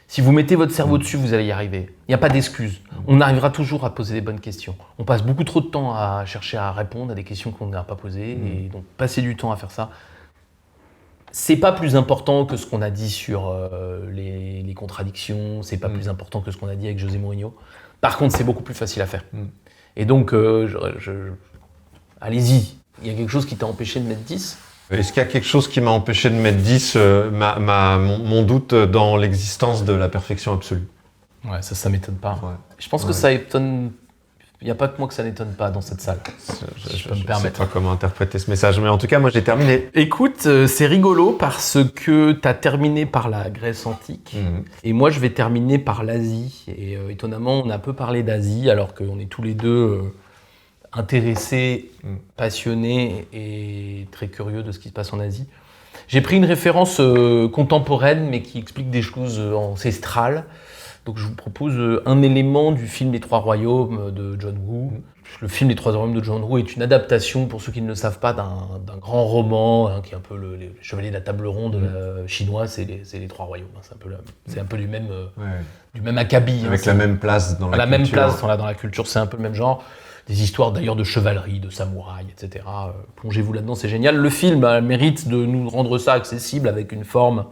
Si vous mettez votre cerveau dessus, vous allez y arriver. Il n'y a pas d'excuse. On arrivera toujours à poser des bonnes questions. On passe beaucoup trop de temps à chercher à répondre à des questions qu'on n'a pas posées. Et donc, passer du temps à faire ça, c'est pas plus important que ce qu'on a dit sur les contradictions. C'est pas plus important que ce qu'on a dit avec José Mourinho. Par contre, c'est beaucoup plus facile à faire. Et donc, allez-y. Il y a quelque chose qui t'a empêché de mettre 10 ? Est-ce qu'il y a quelque chose qui m'a empêché de mettre 10 mon doute dans l'existence de la perfection absolue. Ouais, ça m'étonne pas. Ouais. Je pense que ça étonne... Il n'y a pas que moi que ça n'étonne pas dans cette salle. Je peux me permettre. Je sais pas comment interpréter ce message, mais en tout cas, moi j'ai terminé. Écoute, c'est rigolo parce que tu as terminé par la Grèce antique et moi je vais terminer par l'Asie. Et étonnamment, on a peu parlé d'Asie alors qu'on est tous les deux... intéressé, passionné et très curieux de ce qui se passe en Asie. J'ai pris une référence contemporaine mais qui explique des choses ancestrales. Donc je vous propose un élément du film Les Trois Royaumes de John Woo. Le film Les Trois Royaumes de John Woo est une adaptation, pour ceux qui ne le savent pas, d'un grand roman qui est un peu les Chevaliers de la Table Ronde chinois, c'est les Trois Royaumes. C'est un peu du même acabit. Avec la même place dans la culture. La même place dans la culture, c'est un peu le même genre. des histoires d'ailleurs de chevalerie, de samouraï, etc. Plongez-vous là-dedans, c'est génial. Le film a le mérite de nous rendre ça accessible avec une forme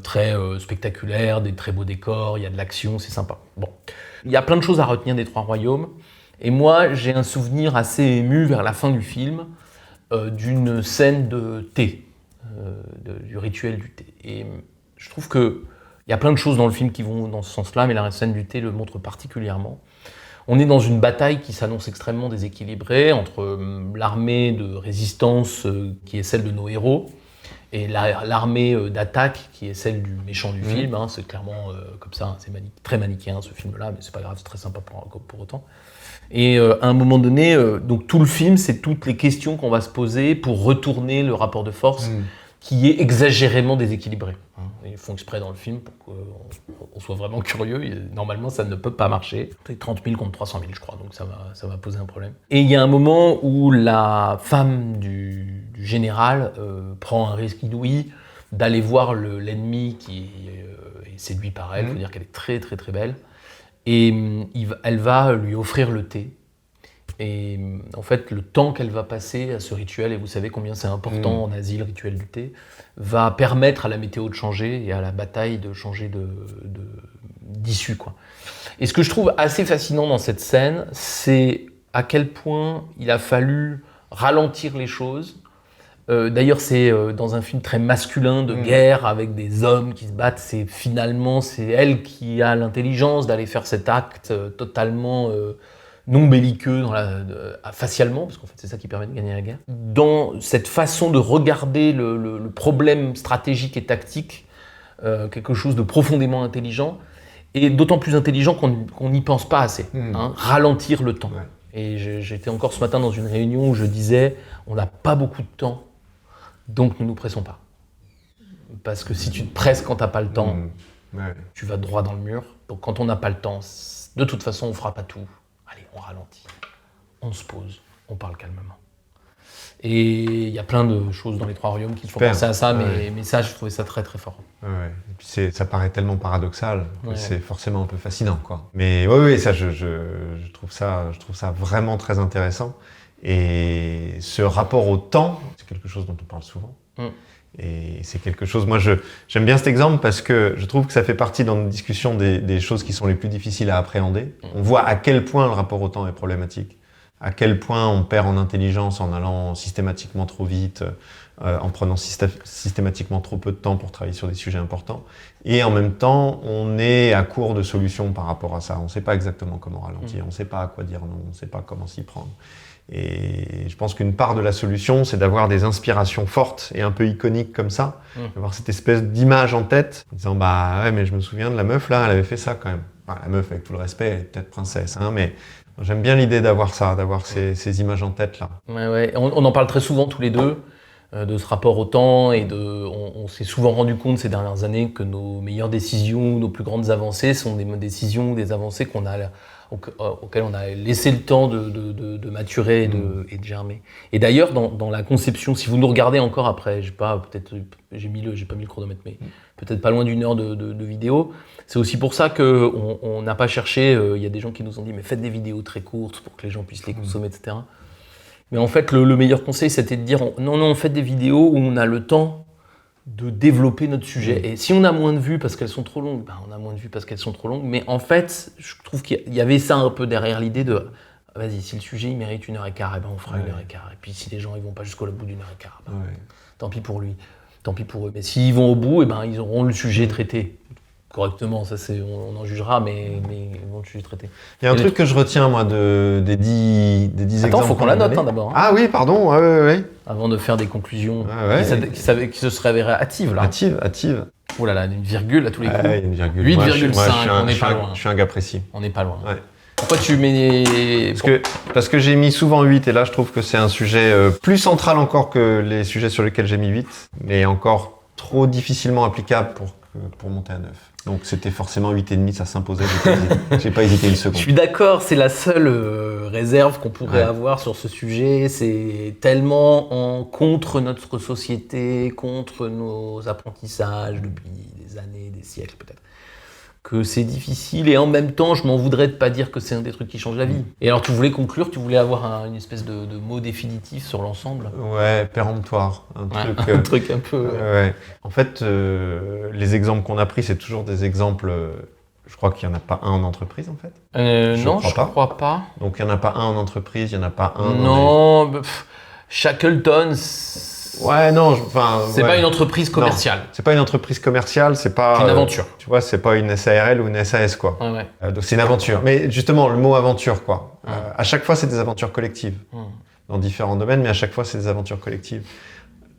très spectaculaire, des très beaux décors, il y a de l'action, c'est sympa. Bon. Il y a plein de choses à retenir des Trois Royaumes. Et moi, j'ai un souvenir assez ému vers la fin du film d'une scène de thé, du rituel du thé. Et je trouve qu'il y a plein de choses dans le film qui vont dans ce sens-là, mais la scène du thé le montre particulièrement. On est dans une bataille qui s'annonce extrêmement déséquilibrée entre l'armée de résistance qui est celle de nos héros et l'armée d'attaque qui est celle du méchant du film. Hein, c'est clairement comme ça, c'est très manichéen ce film-là, mais c'est pas grave, c'est très sympa pour autant. Et à un moment donné, donc tout le film, c'est toutes les questions qu'on va se poser pour retourner le rapport de force qui est exagérément déséquilibré. Hein. Ils font exprès dans le film pour qu'on soit vraiment curieux. Normalement, ça ne peut pas marcher. C'est 30 000 contre 300 000, je crois, donc ça va poser un problème. Et il y a un moment où la femme du général prend un risque inouï d'aller voir l'ennemi qui est séduit par elle. Il faut dire qu'elle est très très très belle. Et elle va lui offrir le thé. Et en fait, le temps qu'elle va passer à ce rituel, et vous savez combien c'est important en Asie, le rituel du thé, va permettre à la météo de changer et à la bataille de changer d'issue, quoi. Et ce que je trouve assez fascinant dans cette scène, c'est à quel point il a fallu ralentir les choses. D'ailleurs, c'est dans un film très masculin de guerre, avec des hommes qui se battent. C'est elle qui a l'intelligence d'aller faire cet acte totalement non belliqueux facialement, parce qu'en fait c'est ça qui permet de gagner la guerre. Dans cette façon de regarder le problème stratégique et tactique, quelque chose de profondément intelligent, et d'autant plus intelligent qu'on n'y pense pas assez. Hein, ralentir le temps. Ouais. Et j'étais encore ce matin dans une réunion où je disais, on n'a pas beaucoup de temps, donc ne nous pressons pas. Parce que si tu te presses quand tu n'as pas le temps, tu vas droit dans le mur. Donc quand on n'a pas le temps, de toute façon on ne fera pas tout. Allez, on ralentit, on se pose, on parle calmement. Et il y a plein de choses dans les Trois Royaumes qui font penser à ça, mais ça, je trouvais ça très très fort. Ouais. Et puis ça paraît tellement paradoxal que c'est forcément un peu fascinant, quoi. Mais oui, ça, je trouve ça vraiment très intéressant. Et ce rapport au temps, c'est quelque chose dont on parle souvent. Et c'est quelque chose, moi j'aime bien cet exemple parce que je trouve que ça fait partie dans nos discussions des choses qui sont les plus difficiles à appréhender. On voit à quel point le rapport au temps est problématique, à quel point on perd en intelligence en allant systématiquement trop vite, en prenant systématiquement trop peu de temps pour travailler sur des sujets importants. Et en même temps, on est à court de solutions par rapport à ça. On ne sait pas exactement comment ralentir, on ne sait pas à quoi dire non, on ne sait pas comment s'y prendre. Et je pense qu'une part de la solution, c'est d'avoir des inspirations fortes et un peu iconiques comme ça, d'avoir cette espèce d'image en tête, en disant bah ouais, mais je me souviens de la meuf là, elle avait fait ça quand même. Enfin, la meuf, avec tout le respect, elle est peut-être princesse, hein, mais j'aime bien l'idée d'avoir ça, d'avoir ces images en tête là. Ouais. On en parle très souvent tous les deux, de ce rapport au temps, et on s'est souvent rendu compte ces dernières années que nos meilleures décisions, nos plus grandes avancées sont des décisions, des avancées auxquelles on a laissé le temps de maturer et de germer. Et d'ailleurs, dans la conception, si vous nous regardez encore après, j'ai pas mis le chronomètre, mais peut-être pas loin d'une heure de vidéo, c'est aussi pour ça qu'on n'a pas cherché, il y a des gens qui nous ont dit mais faites des vidéos très courtes pour que les gens puissent les consommer, etc. Mais en fait, le meilleur conseil, c'était de dire non, faites des vidéos où on a le temps de développer notre sujet. Et si on a moins de vues parce qu'elles sont trop longues, on a moins de vues parce qu'elles sont trop longues. Mais en fait, je trouve qu'il y avait ça un peu derrière l'idée de vas-y, si le sujet il mérite 1h15, on fera 1h15. Et puis si les gens ils vont pas jusqu'au bout d'1h15, tant pis pour lui, tant pis pour eux. Mais s'ils vont au bout, ils auront le sujet traité correctement. Ça, on en jugera, mais ils vont le sujet traité. Il y a un truc que je retiens, moi, des 10 exemples. Attends, faut qu'on la note d'abord. Ah oui, pardon, ouais. Avant de faire des conclusions qui se seraient avérées hâtives, là. Hâtives. Oh là là, une virgule à tous les coups. Ouais, une virgule. 8,5, on n'est pas loin. Je suis un gars précis. On n'est pas loin. Ouais. Pourquoi tu mets... Parce que j'ai mis souvent 8, et là je trouve que c'est un sujet plus central encore que les sujets sur lesquels j'ai mis 8, mais encore trop difficilement applicable pour monter à 9. Donc c'était forcément 8,5, ça s'imposait, j'ai pas hésité une seconde. Je suis d'accord, c'est la seule réserve qu'on pourrait avoir sur ce sujet. C'est tellement contre notre société, contre nos apprentissages depuis des années, des siècles peut-être, que c'est difficile, et en même temps, je m'en voudrais de pas dire que c'est un des trucs qui change la vie. Et alors, tu voulais conclure, tu voulais avoir une espèce de mot définitif sur l'ensemble. Ouais, péremptoire. Un truc un peu... Ouais. En fait, les exemples qu'on a pris, c'est toujours des exemples... je crois qu'il n'y en a pas un en entreprise, en fait. Non, je crois pas. Donc, il n'y en a pas un en entreprise, il n'y en a pas un Non, Shackleton, ouais, non, c'est pas une entreprise commerciale. C'est pas une entreprise commerciale, c'est pas... C'est une aventure. Tu vois, c'est pas une SARL ou une SAS, quoi. Ouais. Donc, c'est une aventure. Mais justement, le mot aventure, quoi. À chaque fois, c'est des aventures collectives. Dans différents domaines, mais à chaque fois, c'est des aventures collectives.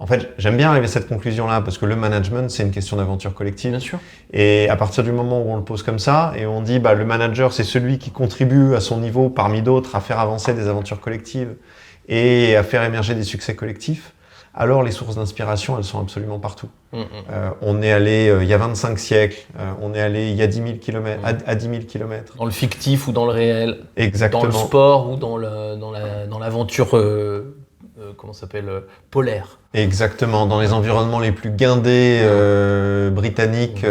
En fait, j'aime bien arriver à cette conclusion-là, parce que le management, c'est une question d'aventure collective. Bien sûr. Et à partir du moment où on le pose comme ça, et on dit, le manager, c'est celui qui contribue à son niveau, parmi d'autres, à faire avancer des aventures collectives et à faire émerger des succès collectifs, alors les sources d'inspiration, elles sont absolument partout. On est allé, il y a 25 siècles, on est allé il y a 10 000 km, à 10 000 km. Dans le fictif ou dans le réel. Exactement. Dans le sport ou dans l'aventure... comment ça s'appelle, polaire. Exactement, dans les environnements les plus guindés britanniques,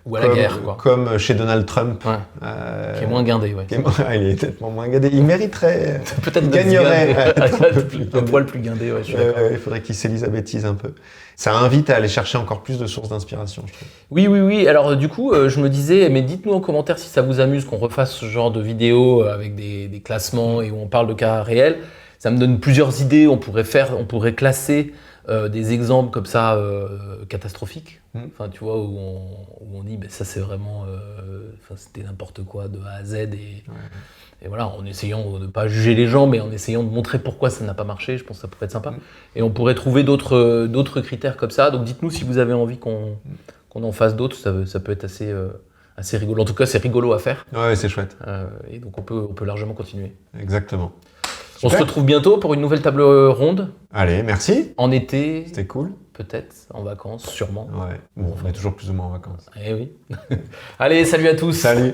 ou à la guerre, quoi. Comme chez Donald Trump. Qui est moins guindé, ouais. Il est tellement moins guindé. Il mériterait, peut-être il gagnerait un poil plus guindé, ouais, je suis d'accord. Il faudrait qu'il s'élisabéthise un peu. Ça invite à aller chercher encore plus de sources d'inspiration, je trouve. Oui. Alors du coup, je me disais, mais dites-nous en commentaire si ça vous amuse qu'on refasse ce genre de vidéo avec des classements et où on parle de cas réels. Ça me donne plusieurs idées. On pourrait classer des exemples comme ça catastrophiques. Enfin, tu vois, où on dit, ça c'est vraiment, c'était n'importe quoi de A à Z et voilà, en essayant de ne pas juger les gens, mais en essayant de montrer pourquoi ça n'a pas marché. Je pense que ça pourrait être sympa. Et on pourrait trouver d'autres critères comme ça. Donc dites-nous si vous avez envie qu'on en fasse d'autres. Ça peut être assez rigolo. En tout cas, c'est rigolo à faire. Ouais, c'est chouette. Et donc on peut largement continuer. Exactement. On se retrouve bientôt pour une nouvelle table ronde. Allez, merci. En été. C'était cool. Peut-être, en vacances, sûrement. Ouais. Bon, on est toujours plus ou moins en vacances. Eh oui. Allez, salut à tous. Salut.